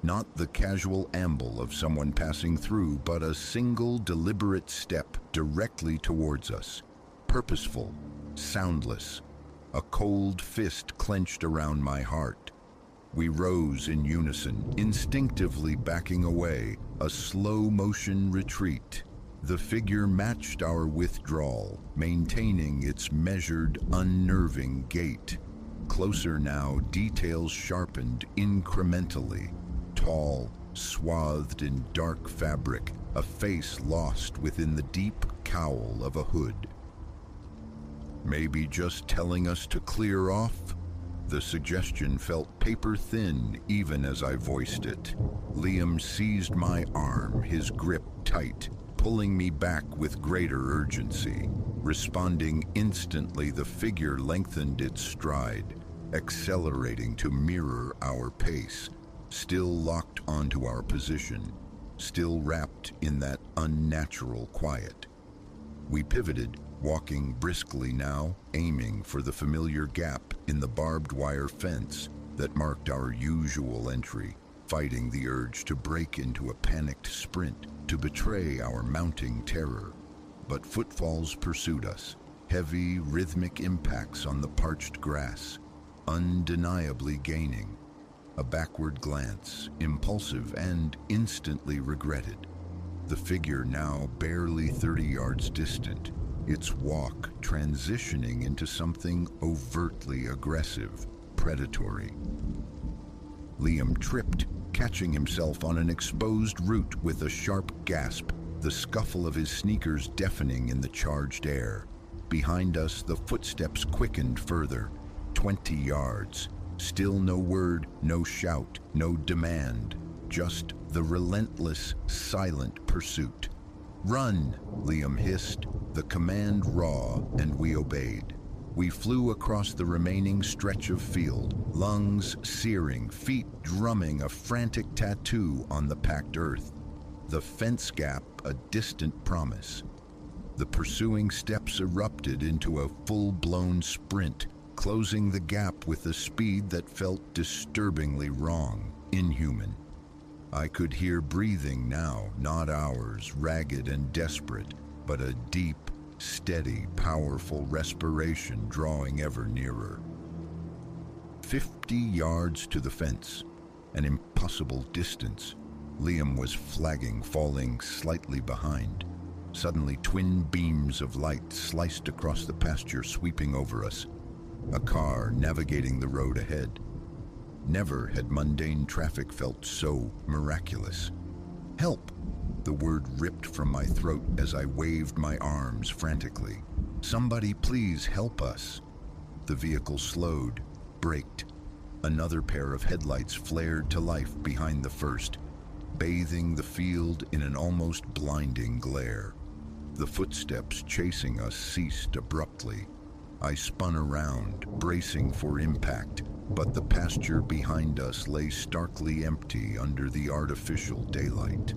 Not the casual amble of someone passing through, but a single deliberate step directly towards us. Purposeful, soundless, a cold fist clenched around my heart. We rose in unison, instinctively backing away, a slow-motion retreat. The figure matched our withdrawal, maintaining its measured, unnerving gait. Closer now, details sharpened incrementally. Tall, swathed in dark fabric, a face lost within the deep cowl of a hood. Maybe just telling us to clear off? The suggestion felt paper-thin even as I voiced it. Liam seized my arm, his grip tight, pulling me back with greater urgency. Responding instantly, the figure lengthened its stride, accelerating to mirror our pace, still locked onto our position, still wrapped in that unnatural quiet. We pivoted, walking briskly now, aiming for the familiar gap in the barbed wire fence that marked our usual entry, fighting the urge to break into a panicked sprint, to betray our mounting terror. But footfalls pursued us, heavy, rhythmic impacts on the parched grass, undeniably gaining. A backward glance, impulsive and instantly regretted. The figure now barely 30 yards distant, its walk transitioning into something overtly aggressive, predatory. Liam tripped, catching himself on an exposed root with a sharp gasp, the scuffle of his sneakers deafening in the charged air. Behind us, the footsteps quickened further, 20 yards. Still no word, no shout, no demand, just the relentless, silent pursuit. "Run," Liam hissed, the command raw, and we obeyed. We flew across the remaining stretch of field, lungs searing, feet drumming a frantic tattoo on the packed earth. The fence gap a distant promise. The pursuing steps erupted into a full-blown sprint, closing the gap with a speed that felt disturbingly wrong, inhuman. I could hear breathing now, not ours, ragged and desperate, but a deep, steady, powerful respiration drawing ever nearer. 50 yards to the fence, an impossible distance. Liam was flagging, falling slightly behind. Suddenly, twin beams of light sliced across the pasture, sweeping over us. A car navigating the road ahead. Never had mundane traffic felt so miraculous. "Help!" The word ripped from my throat as I waved my arms frantically. "Somebody please help us." The vehicle slowed, braked. Another pair of headlights flared to life behind the first, bathing the field in an almost blinding glare. The footsteps chasing us ceased abruptly. I spun around, bracing for impact, but the pasture behind us lay starkly empty under the artificial daylight.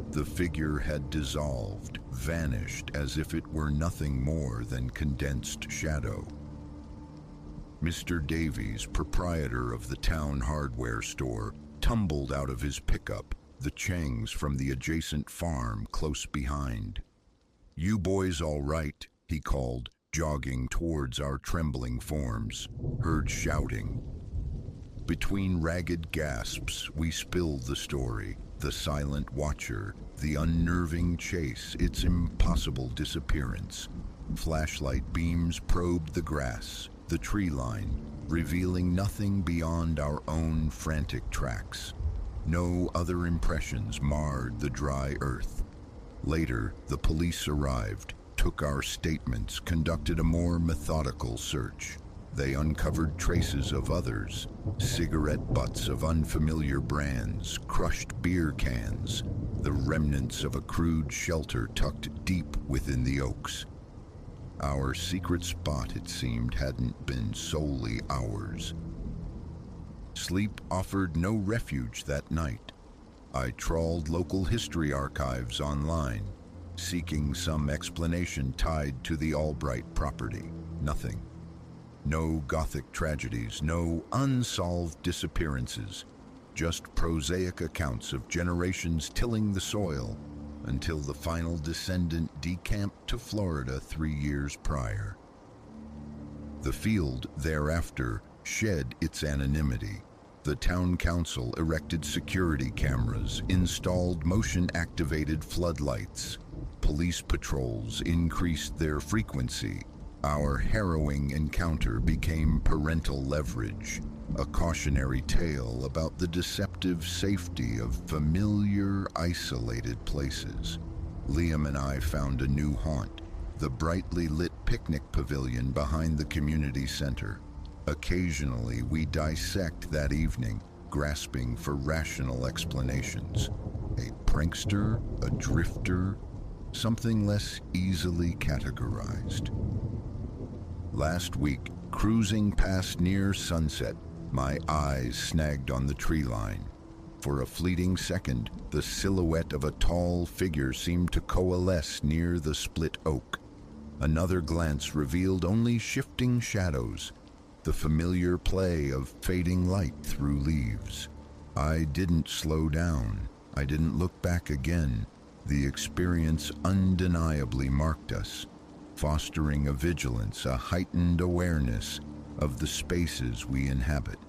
The figure had dissolved, vanished as if it were nothing more than condensed shadow. Mr. Davies, proprietor of the town hardware store, tumbled out of his pickup, the Changs from the adjacent farm close behind. "You boys all right?" he called, jogging towards our trembling forms, heard shouting. Between ragged gasps, we spilled the story, the silent watcher, the unnerving chase, its impossible disappearance. Flashlight beams probed the grass, the tree line, revealing nothing beyond our own frantic tracks. No other impressions marred the dry earth. Later, the police arrived, took our statements, conducted a more methodical search. They uncovered traces of others, cigarette butts of unfamiliar brands, crushed beer cans, the remnants of a crude shelter tucked deep within the oaks. Our secret spot, it seemed, hadn't been solely ours. Sleep offered no refuge that night. I trawled local history archives online, seeking some explanation tied to the Albright property. Nothing. No Gothic tragedies, no unsolved disappearances, just prosaic accounts of generations tilling the soil until the final descendant decamped to Florida 3 years prior. The field thereafter shed its anonymity. The town council erected security cameras, installed motion-activated floodlights. Police patrols increased their frequency. Our harrowing encounter became parental leverage, a cautionary tale about the deceptive safety of familiar, isolated places. Liam and I found a new haunt, the brightly lit picnic pavilion behind the community center. Occasionally, we dissect that evening, grasping for rational explanations. A prankster, a drifter, something less easily categorized. Last week, cruising past near sunset, my eyes snagged on the tree line. For a fleeting second, the silhouette of a tall figure seemed to coalesce near the split oak. Another glance revealed only shifting shadows, the familiar play of fading light through leaves. I didn't slow down. I didn't look back again. The experience undeniably marked us, fostering a vigilance, a heightened awareness of the spaces we inhabit.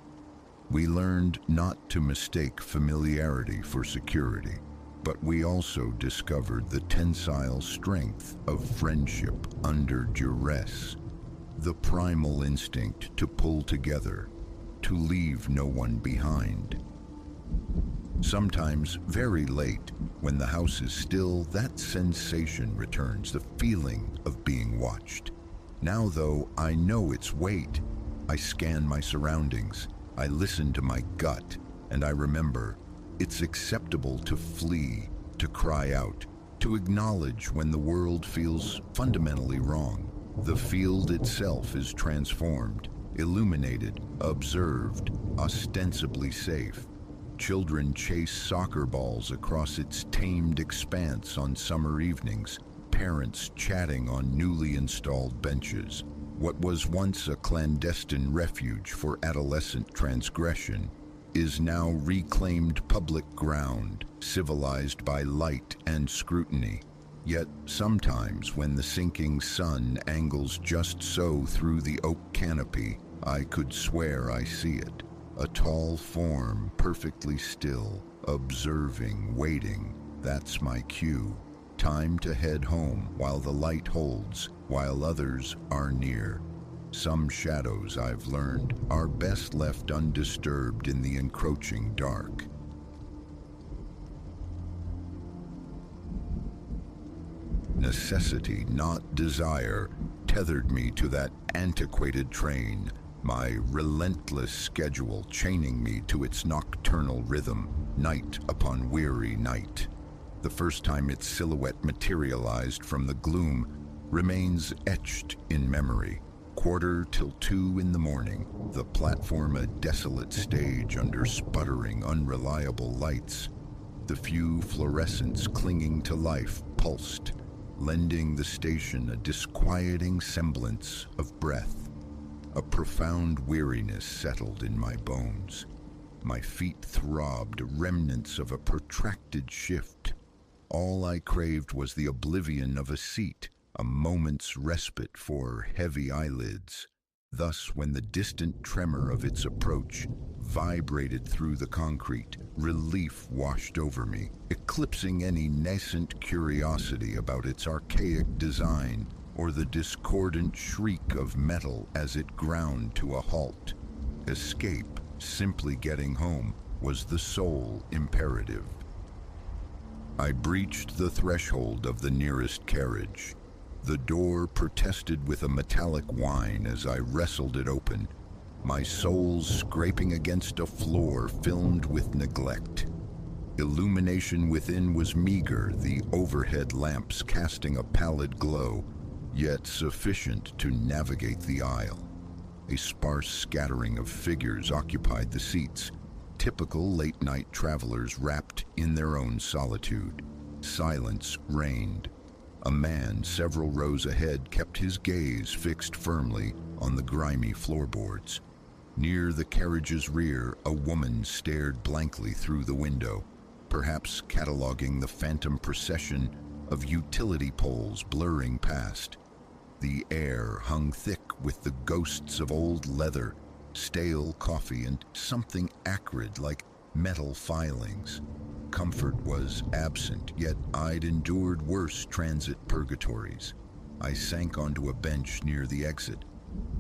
We learned not to mistake familiarity for security, but we also discovered the tensile strength of friendship under duress. The primal instinct to pull together, to leave no one behind. Sometimes, very late, when the house is still, that sensation returns, the feeling of being watched. Now, though, I know its weight. I scan my surroundings, I listen to my gut, and I remember it's acceptable to flee, to cry out, to acknowledge when the world feels fundamentally wrong. The field itself is transformed, illuminated, observed, ostensibly safe. Children chase soccer balls across its tamed expanse on summer evenings, parents chatting on newly installed benches. What was once a clandestine refuge for adolescent transgression is now reclaimed public ground, civilized by light and scrutiny. Yet sometimes when the sinking sun angles just so through the oak canopy, I could swear I see it. A tall form, perfectly still, observing, waiting. That's my cue. Time to head home while the light holds, while others are near. Some shadows, I've learned, are best left undisturbed in the encroaching dark. Necessity, not desire, tethered me to that antiquated train, my relentless schedule chaining me to its nocturnal rhythm, night upon weary night. The first time its silhouette materialized from the gloom remains etched in memory. 1:45 in the morning, the platform a desolate stage under sputtering, unreliable lights. The few fluorescents clinging to life pulsed, lending the station a disquieting semblance of breath. A profound weariness settled in my bones. My feet throbbed, remnants of a protracted shift. All I craved was the oblivion of a seat, a moment's respite for heavy eyelids. Thus, when the distant tremor of its approach vibrated through the concrete, relief washed over me, eclipsing any nascent curiosity about its archaic design or the discordant shriek of metal as it ground to a halt. Escape, simply getting home, was the sole imperative. I breached the threshold of the nearest carriage. The door protested with a metallic whine as I wrestled it open, my soul scraping against a floor filmed with neglect. Illumination within was meager, the overhead lamps casting a pallid glow, yet sufficient to navigate the aisle. A sparse scattering of figures occupied the seats, typical late-night travelers wrapped in their own solitude. Silence reigned. A man several rows ahead kept his gaze fixed firmly on the grimy floorboards. Near the carriage's rear, a woman stared blankly through the window, perhaps cataloging the phantom procession of utility poles blurring past. The air hung thick with the ghosts of old leather, stale coffee, and something acrid like metal filings. Comfort was absent, yet I'd endured worse transit purgatories. I sank onto a bench near the exit.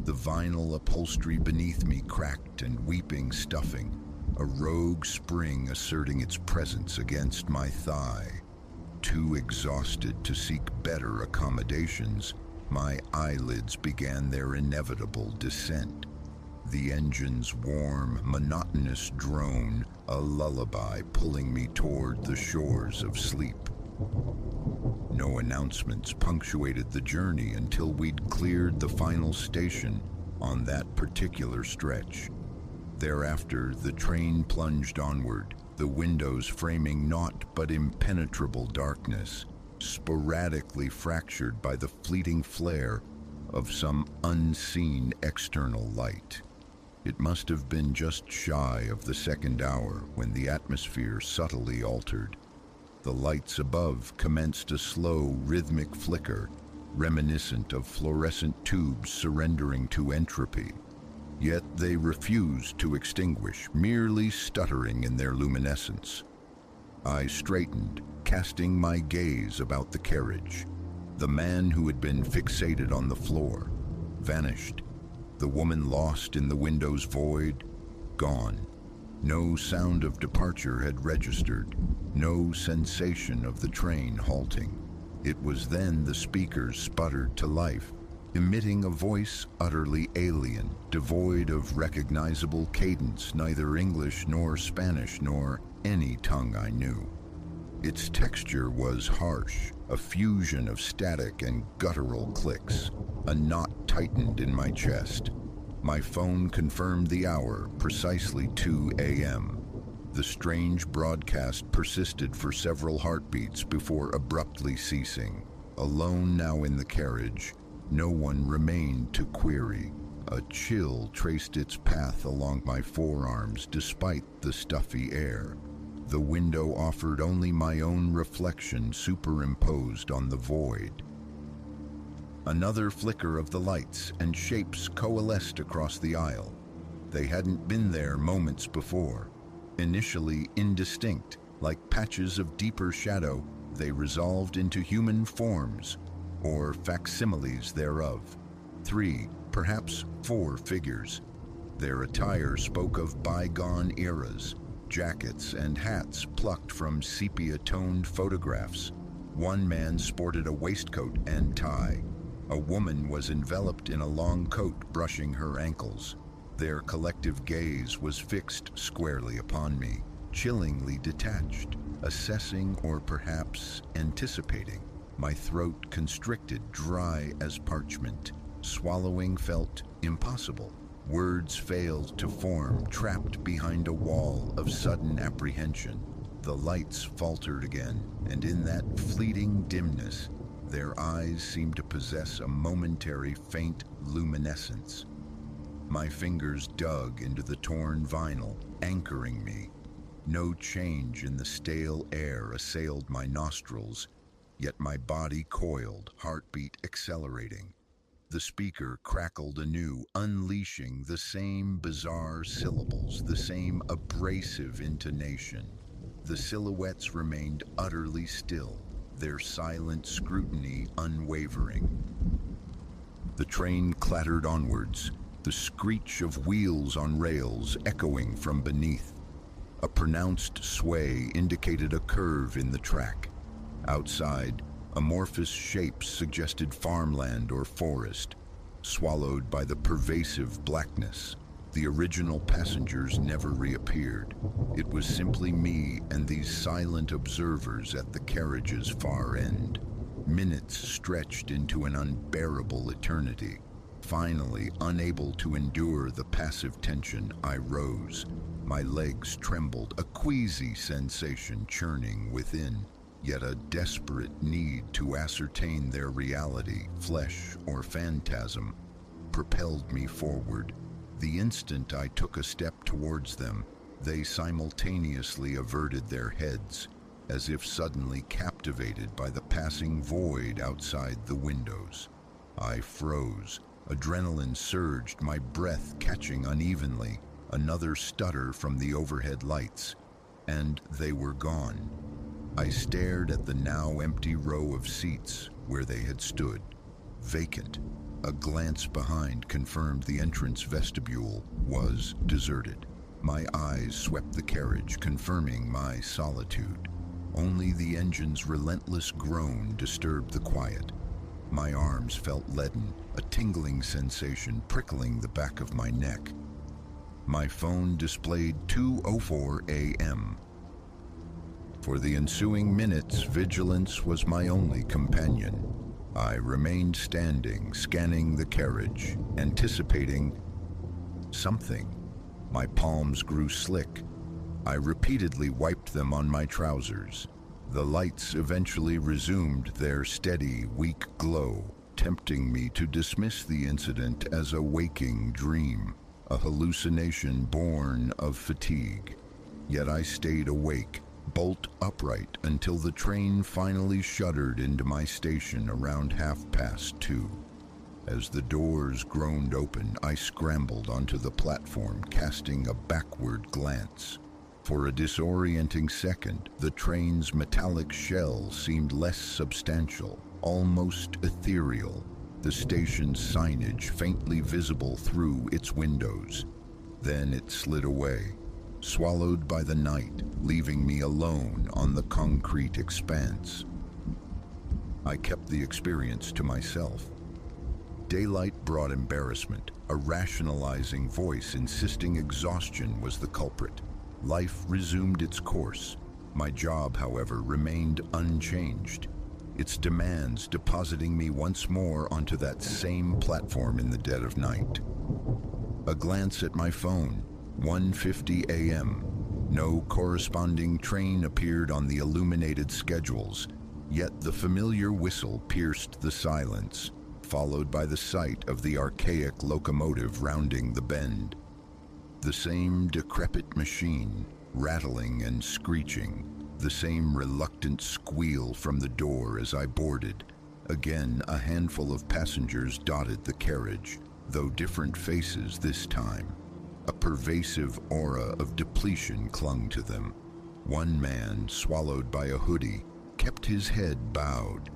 The vinyl upholstery beneath me cracked and weeping stuffing, a rogue spring asserting its presence against my thigh. Too exhausted to seek better accommodations, my eyelids began their inevitable descent. The engine's warm, monotonous drone, a lullaby pulling me toward the shores of sleep. No announcements punctuated the journey until we'd cleared the final station on that particular stretch. Thereafter, the train plunged onward, the windows framing naught but impenetrable darkness, sporadically fractured by the fleeting flare of some unseen external light. It must have been just shy of the second hour when the atmosphere subtly altered. The lights above commenced a slow, rhythmic flicker, reminiscent of fluorescent tubes surrendering to entropy. Yet they refused to extinguish, merely stuttering in their luminescence. I straightened, casting my gaze about the carriage. The man who had been fixated on the floor vanished. The woman lost in the window's void, gone. No sound of departure had registered, no sensation of the train halting. It was then the speakers sputtered to life, emitting a voice utterly alien, devoid of recognizable cadence, neither English nor Spanish nor any tongue I knew. Its texture was harsh, a fusion of static and guttural clicks. A knot tightened in my chest. My phone confirmed the hour, precisely 2 a.m. The strange broadcast persisted for several heartbeats before abruptly ceasing. Alone now in the carriage, no one remained to query. A chill traced its path along my forearms despite the stuffy air. The window offered only my own reflection superimposed on the void. Another flicker of the lights and shapes coalesced across the aisle. They hadn't been there moments before. Initially indistinct, like patches of deeper shadow, they resolved into human forms, or facsimiles thereof. 3, perhaps 4 figures. Their attire spoke of bygone eras, jackets and hats plucked from sepia-toned photographs. One man sported a waistcoat and tie. A woman was enveloped in a long coat, brushing her ankles. Their collective gaze was fixed squarely upon me, chillingly detached, assessing or perhaps anticipating. My throat constricted, dry as parchment. Swallowing felt impossible. Words failed to form, trapped behind a wall of sudden apprehension. The lights faltered again, and in that fleeting dimness, their eyes seemed to possess a momentary faint luminescence. My fingers dug into the torn vinyl, anchoring me. No change in the stale air assailed my nostrils, yet my body coiled, heartbeat accelerating. The speaker crackled anew, unleashing the same bizarre syllables, the same abrasive intonation. The silhouettes remained utterly still, their silent scrutiny unwavering. The train clattered onwards, the screech of wheels on rails echoing from beneath. A pronounced sway indicated a curve in the track. Outside, amorphous shapes suggested farmland or forest, swallowed by the pervasive blackness. The original passengers never reappeared. It was simply me and these silent observers at the carriage's far end. Minutes stretched into an unbearable eternity. Finally, unable to endure the passive tension, I rose. My legs trembled, a queasy sensation churning within, yet a desperate need to ascertain their reality, flesh or phantasm, propelled me forward. The instant I took a step towards them, they simultaneously averted their heads, as if suddenly captivated by the passing void outside the windows. I froze. Adrenaline surged, my breath catching unevenly. Another stutter from the overhead lights, and they were gone. I stared at the now empty row of seats where they had stood, vacant. A glance behind confirmed the entrance vestibule was deserted. My eyes swept the carriage, confirming my solitude. Only the engine's relentless groan disturbed the quiet. My arms felt leaden, a tingling sensation prickling the back of my neck. My phone displayed 2:04 a.m. For the ensuing minutes, vigilance was my only companion. I remained standing, scanning the carriage, anticipating something. My palms grew slick. I repeatedly wiped them on my trousers. The lights eventually resumed their steady, weak glow, tempting me to dismiss the incident as a waking dream, a hallucination born of fatigue. Yet I stayed awake, bolt upright, until the train finally shuddered into my station around 2:30. As the doors groaned open, I scrambled onto the platform, casting a backward glance. For a disorienting second, the train's metallic shell seemed less substantial, almost ethereal, the station's signage faintly visible through its windows. Then it slid away, swallowed by the night, leaving me alone on the concrete expanse. I kept the experience to myself. Daylight brought embarrassment, a rationalizing voice insisting exhaustion was the culprit. Life resumed its course. My job, however, remained unchanged, its demands depositing me once more onto that same platform in the dead of night. A glance at my phone, 1:50 a.m. No corresponding train appeared on the illuminated schedules, yet the familiar whistle pierced the silence, followed by the sight of the archaic locomotive rounding the bend. The same decrepit machine, rattling and screeching, the same reluctant squeal from the door as I boarded. Again, a handful of passengers dotted the carriage, though different faces this time. A pervasive aura of depletion clung to them. One man, swallowed by a hoodie, kept his head bowed.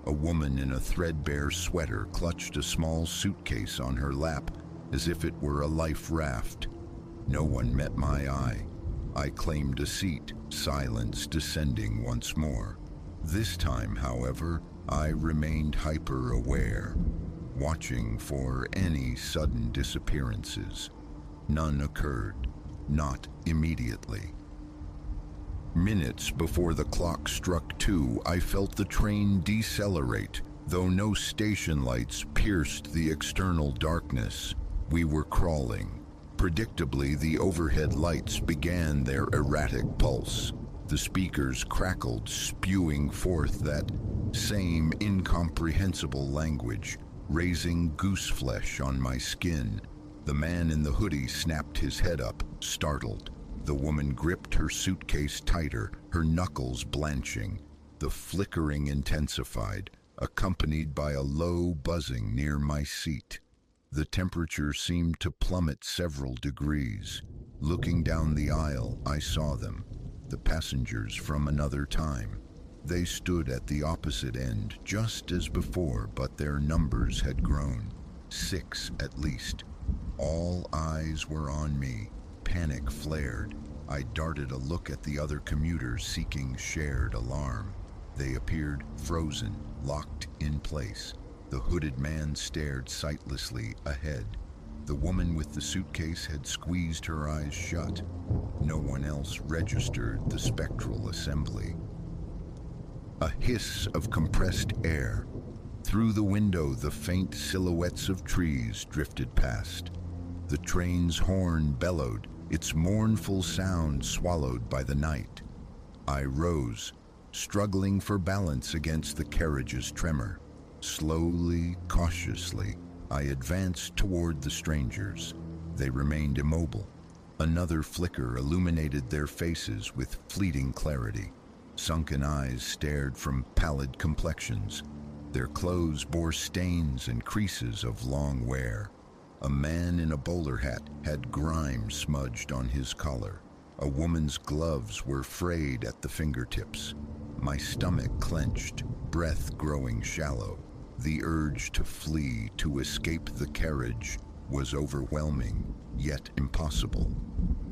A woman in a threadbare sweater clutched a small suitcase on her lap as if it were a life raft. No one met my eye. I claimed a seat, silence descending once more. This time, however, I remained hyper-aware, watching for any sudden disappearances. None occurred, not immediately. Minutes before the clock struck 2, I felt the train decelerate, though no station lights pierced the external darkness. We were crawling. Predictably, the overhead lights began their erratic pulse. The speakers crackled, spewing forth that same incomprehensible language, raising goose flesh on my skin. The man in the hoodie snapped his head up, startled. The woman gripped her suitcase tighter, her knuckles blanching. The flickering intensified, accompanied by a low buzzing near my seat. The temperature seemed to plummet several degrees. Looking down the aisle, I saw them, the passengers from another time. They stood at the opposite end, just as before, but their numbers had grown. 6 at least. All eyes were on me. Panic flared. I darted a look at the other commuters seeking shared alarm. They appeared frozen, locked in place. The hooded man stared sightlessly ahead. The woman with the suitcase had squeezed her eyes shut. No one else registered the spectral assembly. A hiss of compressed air. Through the window, the faint silhouettes of trees drifted past. The train's horn bellowed, its mournful sound swallowed by the night. I rose, struggling for balance against the carriage's tremor. Slowly, cautiously, I advanced toward the strangers. They remained immobile. Another flicker illuminated their faces with fleeting clarity. Sunken eyes stared from pallid complexions. Their clothes bore stains and creases of long wear. A man in a bowler hat had grime smudged on his collar. A woman's gloves were frayed at the fingertips. My stomach clenched, breath growing shallow. The urge to flee, to escape the carriage, was overwhelming, yet impossible.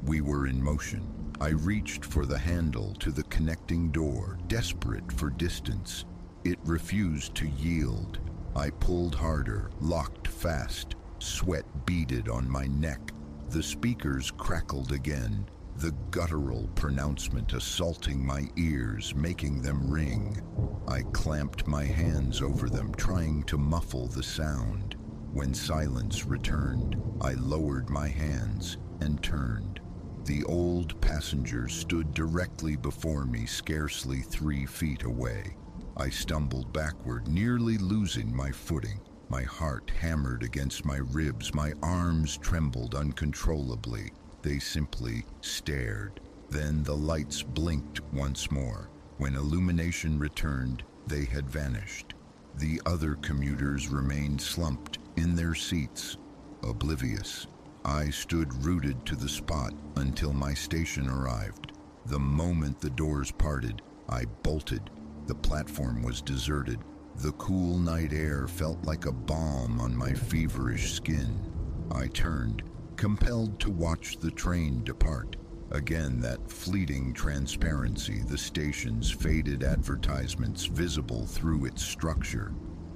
We were in motion. I reached for the handle to the connecting door, desperate for distance. It refused to yield. I pulled harder, locked fast. Sweat beaded on my neck. The speakers crackled again, the guttural pronouncement assaulting my ears, making them ring. I clamped my hands over them, trying to muffle the sound. When silence returned, I lowered my hands and turned. The old passenger stood directly before me, scarcely 3 feet away. I stumbled backward, nearly losing my footing. My heart hammered against my ribs, my arms trembled uncontrollably. They simply stared. Then the lights blinked once more. When illumination returned, they had vanished. The other commuters remained slumped in their seats, oblivious. I stood rooted to the spot until my station arrived. The moment the doors parted, I bolted. The platform was deserted. The cool night air felt like a balm on my feverish skin. I turned, compelled to watch the train depart. Again, that fleeting transparency, the station's faded advertisements visible through its structure.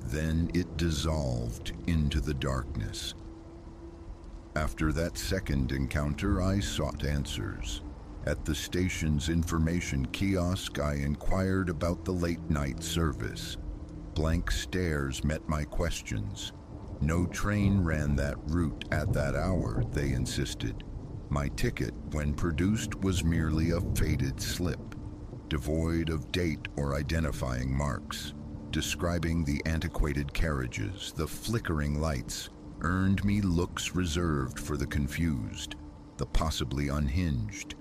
Then it dissolved into the darkness. After that second encounter, I sought answers. At the station's information kiosk, I inquired about the late-night service. Blank stares met my questions. No train ran that route at that hour, they insisted. My ticket, when produced, was merely a faded slip, devoid of date or identifying marks. Describing the antiquated carriages, the flickering lights, earned me looks reserved for the confused, the possibly unhinged.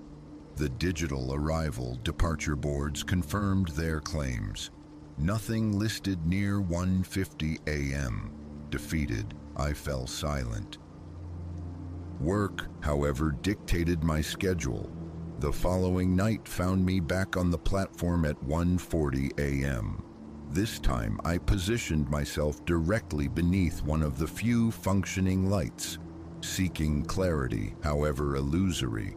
The digital arrival departure boards confirmed their claims. Nothing listed near 1:50 a.m. Defeated, I fell silent. Work, however, dictated my schedule. The following night found me back on the platform at 1:40 a.m. This time, I positioned myself directly beneath one of the few functioning lights, seeking clarity, however illusory.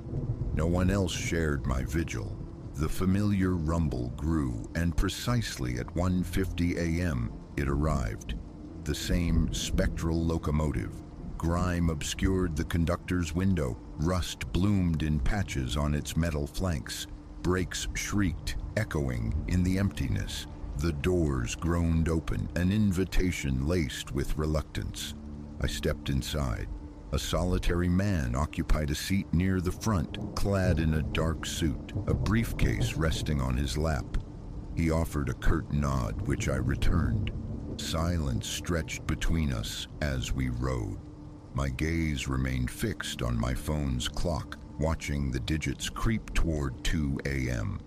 No one else shared my vigil. The familiar rumble grew, and precisely at 1:50 a.m. it arrived. The same spectral locomotive, Grime obscured the conductor's window. Rust bloomed in patches on its metal flanks. Brakes shrieked, echoing in the emptiness. The doors groaned open, an invitation laced with reluctance. I stepped inside. A solitary man occupied a seat near the front, clad in a dark suit, a briefcase resting on his lap. He offered a curt nod, which I returned. Silence stretched between us as we rode. My gaze remained fixed on my phone's clock, watching the digits creep toward 2 a.m.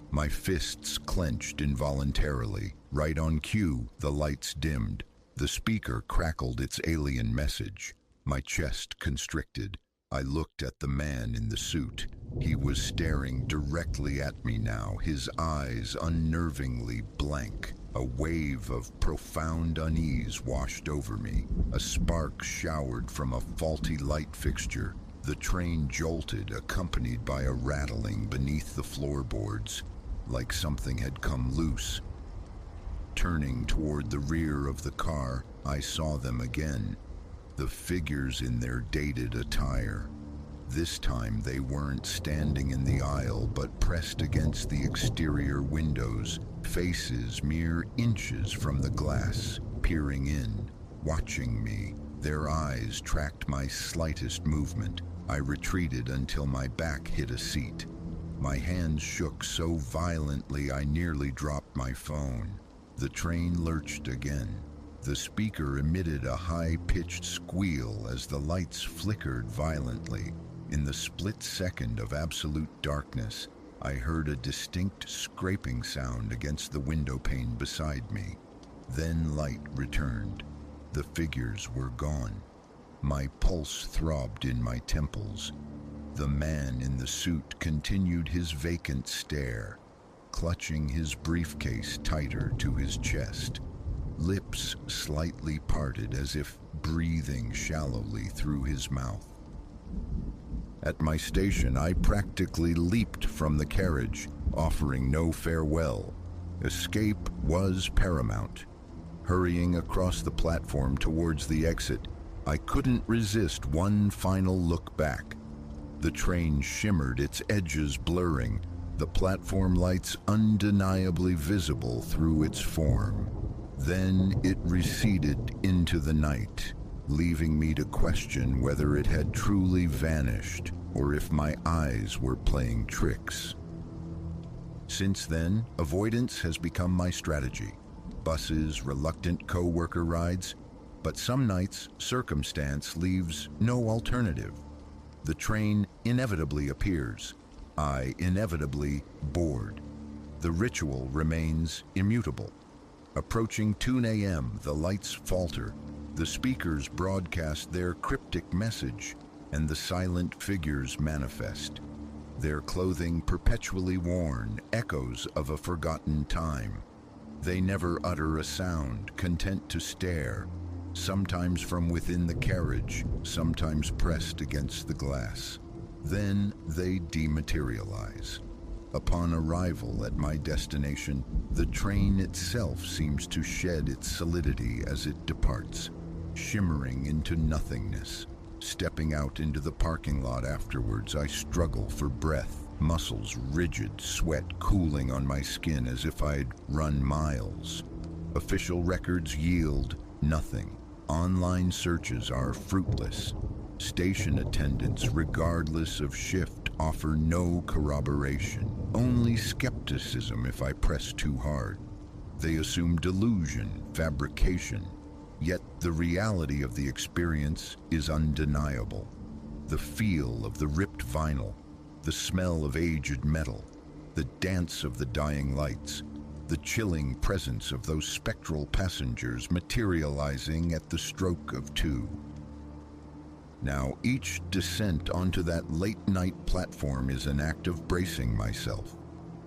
My fists clenched involuntarily. Right on cue, the lights dimmed. The speaker crackled its alien message. My chest constricted. I looked at the man in the suit. He was staring directly at me now, his eyes unnervingly blank. A wave of profound unease washed over me. A spark showered from a faulty light fixture. The train jolted, accompanied by a rattling beneath the floorboards, like something had come loose. Turning toward the rear of the car, I saw them again. The figures in their dated attire. This time they weren't standing in the aisle, but pressed against the exterior windows, faces mere inches from the glass, peering in, watching me. Their eyes tracked my slightest movement. I retreated until my back hit a seat. My hands shook so violently I nearly dropped my phone. The train lurched again. The speaker emitted a high-pitched squeal as the lights flickered violently. In the split second of absolute darkness, I heard a distinct scraping sound against the window pane beside me. Then light returned. The figures were gone. My pulse throbbed in my temples. The man in the suit continued his vacant stare, clutching his briefcase tighter to his chest. Lips slightly parted as if breathing shallowly through his mouth. At my station, I practically leaped from the carriage, offering no farewell. Escape was paramount. Hurrying across the platform towards the exit, I couldn't resist one final look back. The train shimmered, its edges blurring, the platform lights undeniably visible through its form. Then it receded into the night, leaving me to question whether it had truly vanished or if my eyes were playing tricks. Since then, avoidance has become my strategy. Buses, reluctant co-worker rides, but some nights circumstance leaves no alternative. The train inevitably appears. I inevitably board. The ritual remains immutable. Approaching 2 a.m., the lights falter. The speakers broadcast their cryptic message, and the silent figures manifest. Their clothing perpetually worn, echoes of a forgotten time. They never utter a sound, content to stare, sometimes from within the carriage, sometimes pressed against the glass. Then they dematerialize. Upon arrival at my destination, the train itself seems to shed its solidity as it departs, shimmering into nothingness. Stepping out into the parking lot afterwards, I struggle for breath, muscles rigid, sweat cooling on my skin as if I'd run miles. Official records yield nothing. Online searches are fruitless. Station attendants, regardless of shift, offer no corroboration, only skepticism if I press too hard. They assume delusion, fabrication, yet the reality of the experience is undeniable. The feel of the ripped vinyl, the smell of aged metal, the dance of the dying lights, the chilling presence of those spectral passengers materializing at the stroke of 2. Now, each descent onto that late-night platform is an act of bracing myself.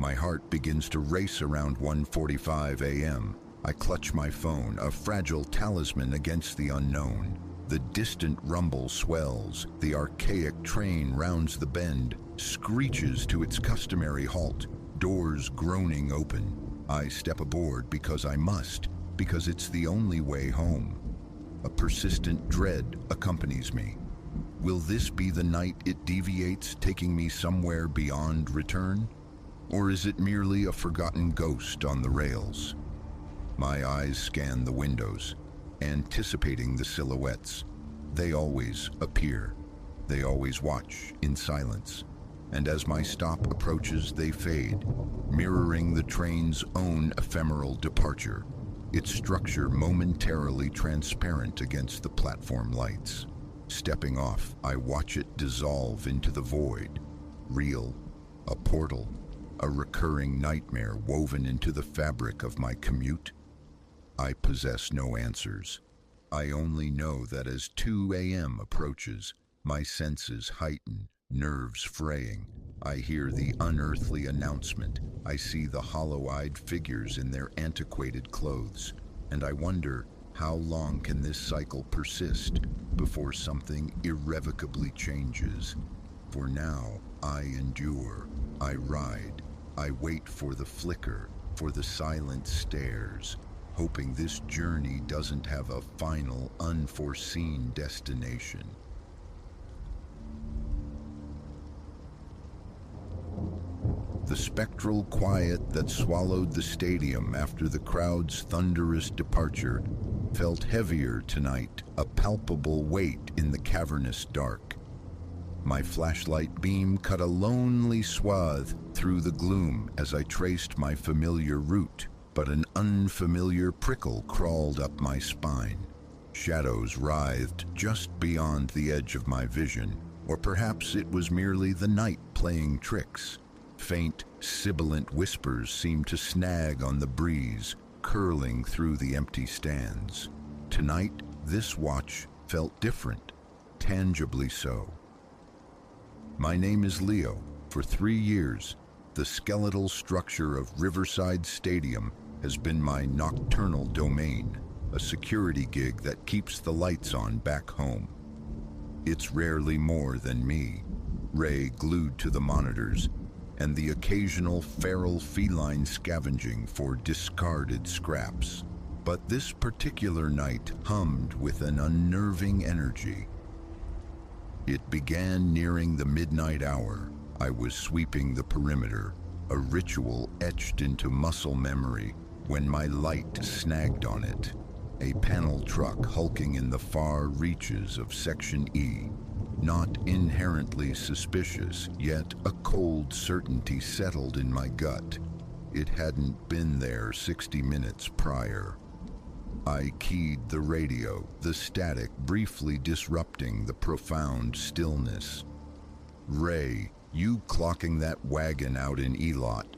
My heart begins to race around 1:45 a.m. I clutch my phone, a fragile talisman against the unknown. The distant rumble swells. The archaic train rounds the bend, screeches to its customary halt, doors groaning open. I step aboard because I must, because it's the only way home. A persistent dread accompanies me. Will this be the night it deviates, taking me somewhere beyond return? Or is it merely a forgotten ghost on the rails? My eyes scan the windows, anticipating the silhouettes. They always appear. They always watch in silence. And as my stop approaches, they fade, mirroring the train's own ephemeral departure, its structure momentarily transparent against the platform lights. Stepping off, I watch it dissolve into the void. Real, a portal, a recurring nightmare woven into the fabric of my commute. I possess no answers. I only know that as 2 a.m. approaches, my senses heighten, nerves fraying. I hear the unearthly announcement. I see the hollow-eyed figures in their antiquated clothes, and I wonder, how long can this cycle persist before something irrevocably changes? For now, I endure, I ride, I wait for the flicker, for the silent stares, hoping this journey doesn't have a final, unforeseen destination. The spectral quiet that swallowed the stadium after the crowd's thunderous departure felt heavier tonight, a palpable weight in the cavernous dark. My flashlight beam cut a lonely swath through the gloom as I traced my familiar route, but an unfamiliar prickle crawled up my spine. Shadows writhed just beyond the edge of my vision, or perhaps it was merely the night playing tricks. Faint, sibilant whispers seemed to snag on the breeze, curling through the empty stands. Tonight, this watch felt different, tangibly so. My name is Leo. For 3 years, the skeletal structure of Riverside Stadium has been my nocturnal domain, a security gig that keeps the lights on back home. It's rarely more than me, Ray glued to the monitors, and the occasional feral feline scavenging for discarded scraps. But this particular night hummed with an unnerving energy. It began nearing the midnight hour. I was sweeping the perimeter, a ritual etched into muscle memory, when my light snagged on it. A panel truck hulking in the far reaches of Section E. Not inherently suspicious, yet a cold certainty settled in my gut. It hadn't been there 60 minutes prior. I keyed the radio, the static briefly disrupting the profound stillness. Ray, you clocking that wagon out in Elot?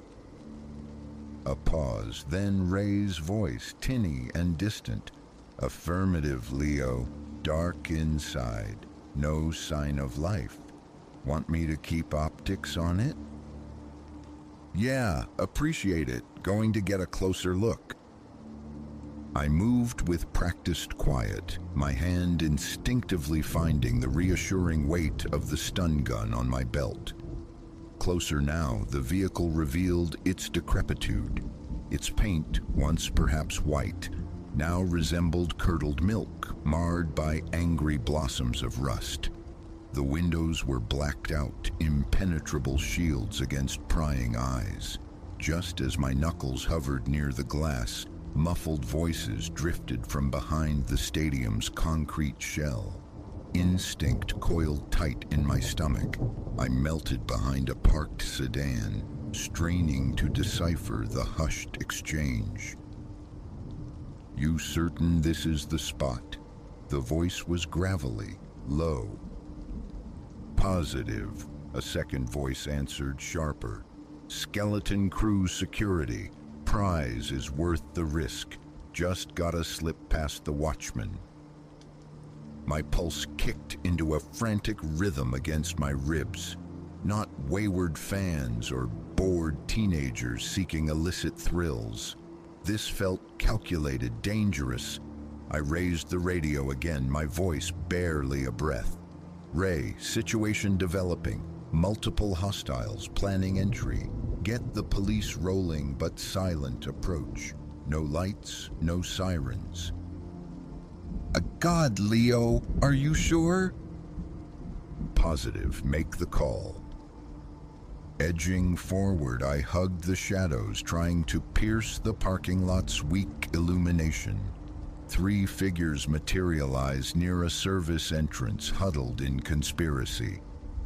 A pause, then Ray's voice, tinny and distant. Affirmative, Leo. Dark inside. No sign of life. Want me to keep optics on it? Yeah, appreciate it. Going to get a closer look. I moved with practiced quiet, my hand instinctively finding the reassuring weight of the stun gun on my belt. Closer now, the vehicle revealed its decrepitude. Its paint, once perhaps white, now resembled curdled milk, marred by angry blossoms of rust. The windows were blacked out, impenetrable shields against prying eyes. Just as my knuckles hovered near the glass, muffled voices drifted from behind the stadium's concrete shell. Instinct coiled tight in my stomach. I melted behind a parked sedan, straining to decipher the hushed exchange. You certain this is the spot? The voice was gravelly, low. Positive, a second voice answered sharper. Skeleton Crew security. Prize is worth the risk. Just gotta slip past the watchman. My pulse kicked into a frantic rhythm against my ribs. Not wayward fans or bored teenagers seeking illicit thrills. This felt calculated, dangerous. I raised the radio again, my voice barely a breath. Ray, situation developing. Multiple hostiles planning entry. Get the police rolling but silent approach. No lights, no sirens. God, Leo, are you sure? Positive, make the call. Edging forward, I hugged the shadows, trying to pierce the parking lot's weak illumination. 3 figures materialized near a service entrance, huddled in conspiracy.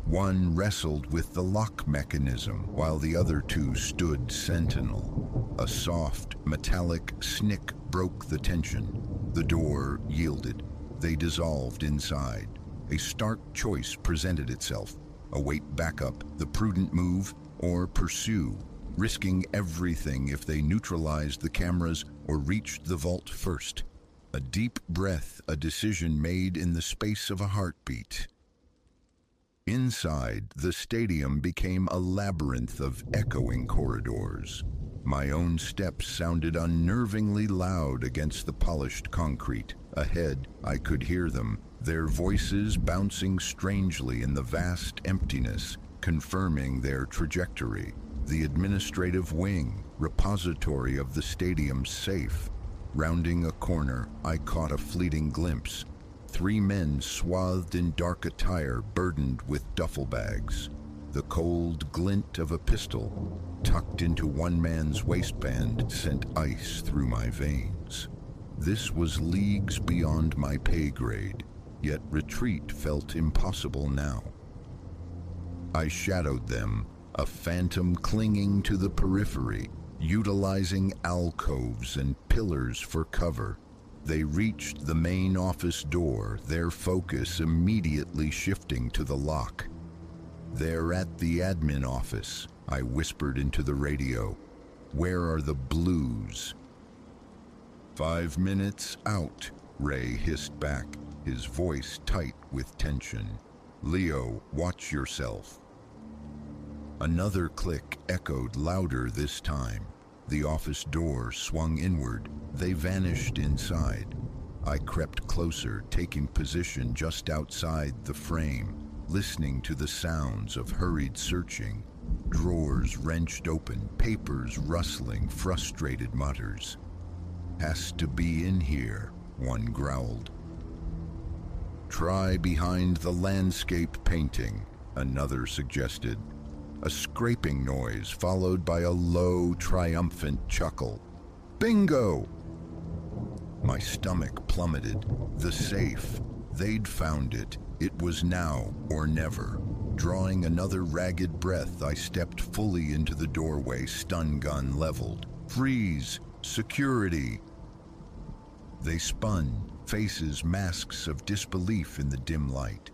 One wrestled with the lock mechanism, while the other 2 stood sentinel. A soft, metallic snick broke the tension. The door yielded. They dissolved inside. A stark choice presented itself. Await backup, the prudent move, or pursue, risking everything if they neutralized the cameras or reached the vault first. A deep breath, a decision made in the space of a heartbeat. Inside, the stadium became a labyrinth of echoing corridors. My own steps sounded unnervingly loud against the polished concrete. Ahead, I could hear them, their voices bouncing strangely in the vast emptiness, confirming their trajectory. The administrative wing, repository of the stadium's safe. Rounding a corner, I caught a fleeting glimpse. 3 men swathed in dark attire, burdened with duffel bags. The cold glint of a pistol, tucked into one man's waistband, sent ice through my veins. This was leagues beyond my pay grade, yet retreat felt impossible now. I shadowed them, a phantom clinging to the periphery, utilizing alcoves and pillars for cover. They reached the main office door, their focus immediately shifting to the lock. "They're at the admin office," I whispered into the radio. "Where are the blues?" 5 minutes out, Ray hissed back, his voice tight with tension. "Leo, watch yourself." Another click echoed louder this time. The office door swung inward. They vanished inside. I crept closer, taking position just outside the frame, listening to the sounds of hurried searching. Drawers wrenched open, papers rustling, frustrated mutters. "Has to be in here," one growled. "Try behind the landscape painting," another suggested. A scraping noise followed by a low, triumphant chuckle. "Bingo!" My stomach plummeted. The safe. They'd found it. It was now or never. Drawing another ragged breath, I stepped fully into the doorway, stun gun leveled. "Freeze! Security!" They spun, faces masks of disbelief in the dim light.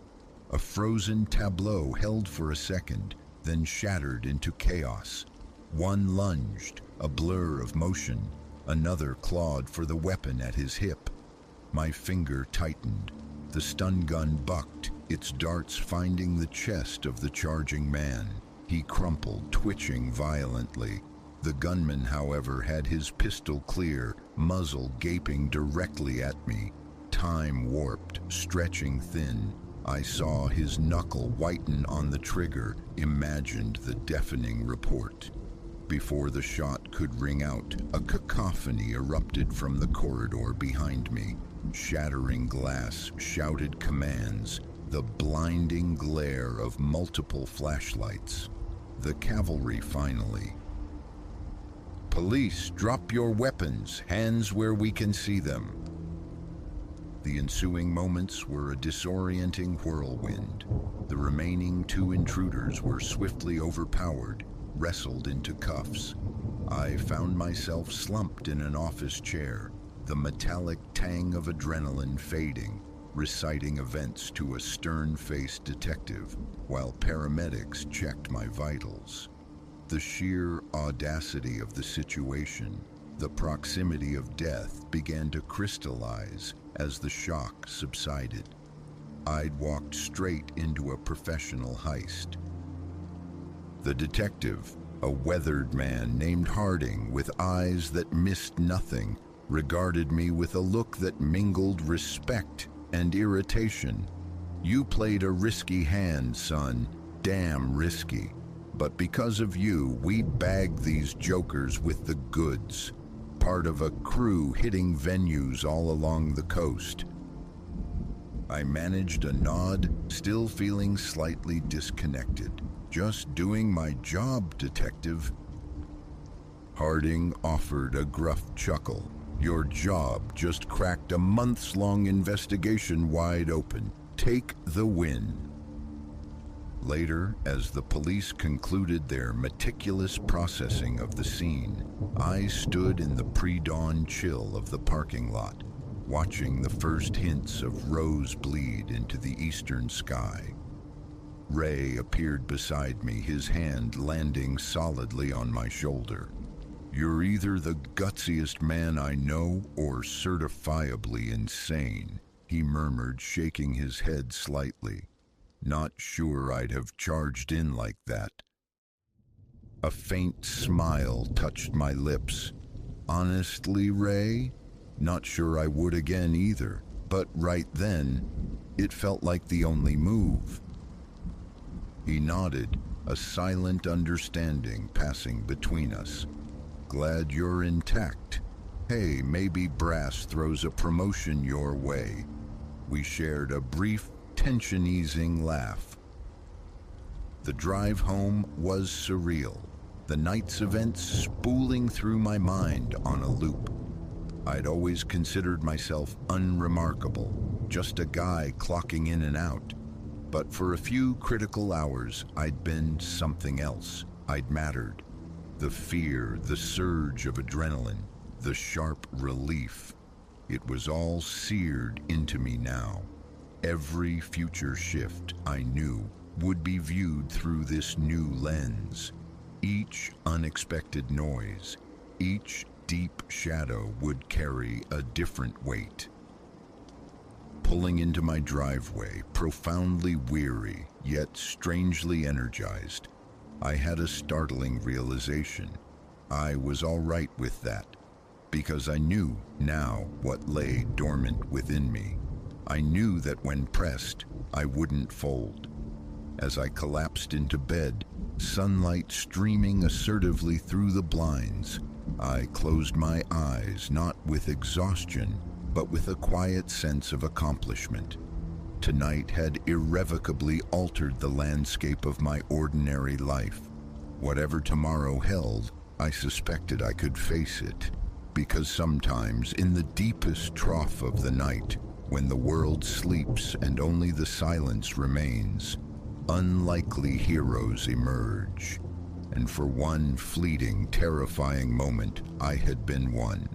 A frozen tableau held for a second, then shattered into chaos. One lunged, a blur of motion. Another clawed for the weapon at his hip. My finger tightened. The stun gun bucked, its darts finding the chest of the charging man. He crumpled, twitching violently. The gunman, however, had his pistol clear, muzzle gaping directly at me. Time warped, stretching thin. I saw his knuckle whiten on the trigger, imagined the deafening report. Before the shot could ring out, a cacophony erupted from the corridor behind me. Shattering glass, shouted commands, the blinding glare of multiple flashlights. The cavalry finally. "Police, drop your weapons, hands where we can see them." The ensuing moments were a disorienting whirlwind. The remaining 2 intruders were swiftly overpowered, wrestled into cuffs. I found myself slumped in an office chair, the metallic tang of adrenaline fading, reciting events to a stern-faced detective while paramedics checked my vitals. The sheer audacity of the situation, the proximity of death, began to crystallize as the shock subsided. I'd walked straight into a professional heist. The detective, a weathered man named Harding with eyes that missed nothing, regarded me with a look that mingled respect and irritation. "You played a risky hand, son. Damn risky. But because of you, we bagged these jokers with the goods. Part of a crew hitting venues all along the coast. I managed a nod, still feeling slightly disconnected. Just doing my job, detective. Harding offered a gruff chuckle. Your job just cracked a months-long investigation wide open. Take the win. Later, as the police concluded their meticulous processing of the scene, I stood in the pre-dawn chill of the parking lot, watching the first hints of rose bleed into the eastern sky. Ray appeared beside me, his hand landing solidly on my shoulder. You're either the gutsiest man I know or certifiably insane, he murmured, shaking his head slightly. Not sure I'd have charged in like that. A faint smile touched my lips. Honestly, Ray, not sure I would again either, but right then, it felt like the only move. He nodded, a silent understanding passing between us. Glad you're intact. Hey, maybe Brass throws a promotion your way. We shared a brief, tension-easing laugh. The drive home was surreal, the night's events spooling through my mind on a loop. I'd always considered myself unremarkable, just a guy clocking in and out. But for a few critical hours, I'd been something else. I'd mattered. The fear, the surge of adrenaline, the sharp relief. It was all seared into me now. Every future shift, I knew, would be viewed through this new lens. Each unexpected noise, each deep shadow would carry a different weight. Pulling into my driveway, profoundly weary, yet strangely energized, I had a startling realization. I was all right with that, because I knew now what lay dormant within me. I knew that when pressed, I wouldn't fold. As I collapsed into bed, sunlight streaming assertively through the blinds, I closed my eyes, not with exhaustion, but with a quiet sense of accomplishment. Tonight had irrevocably altered the landscape of my ordinary life. Whatever tomorrow held, I suspected I could face it, because sometimes in the deepest trough of the night, when the world sleeps and only the silence remains, unlikely heroes emerge. And for one fleeting, terrifying moment, I had been one.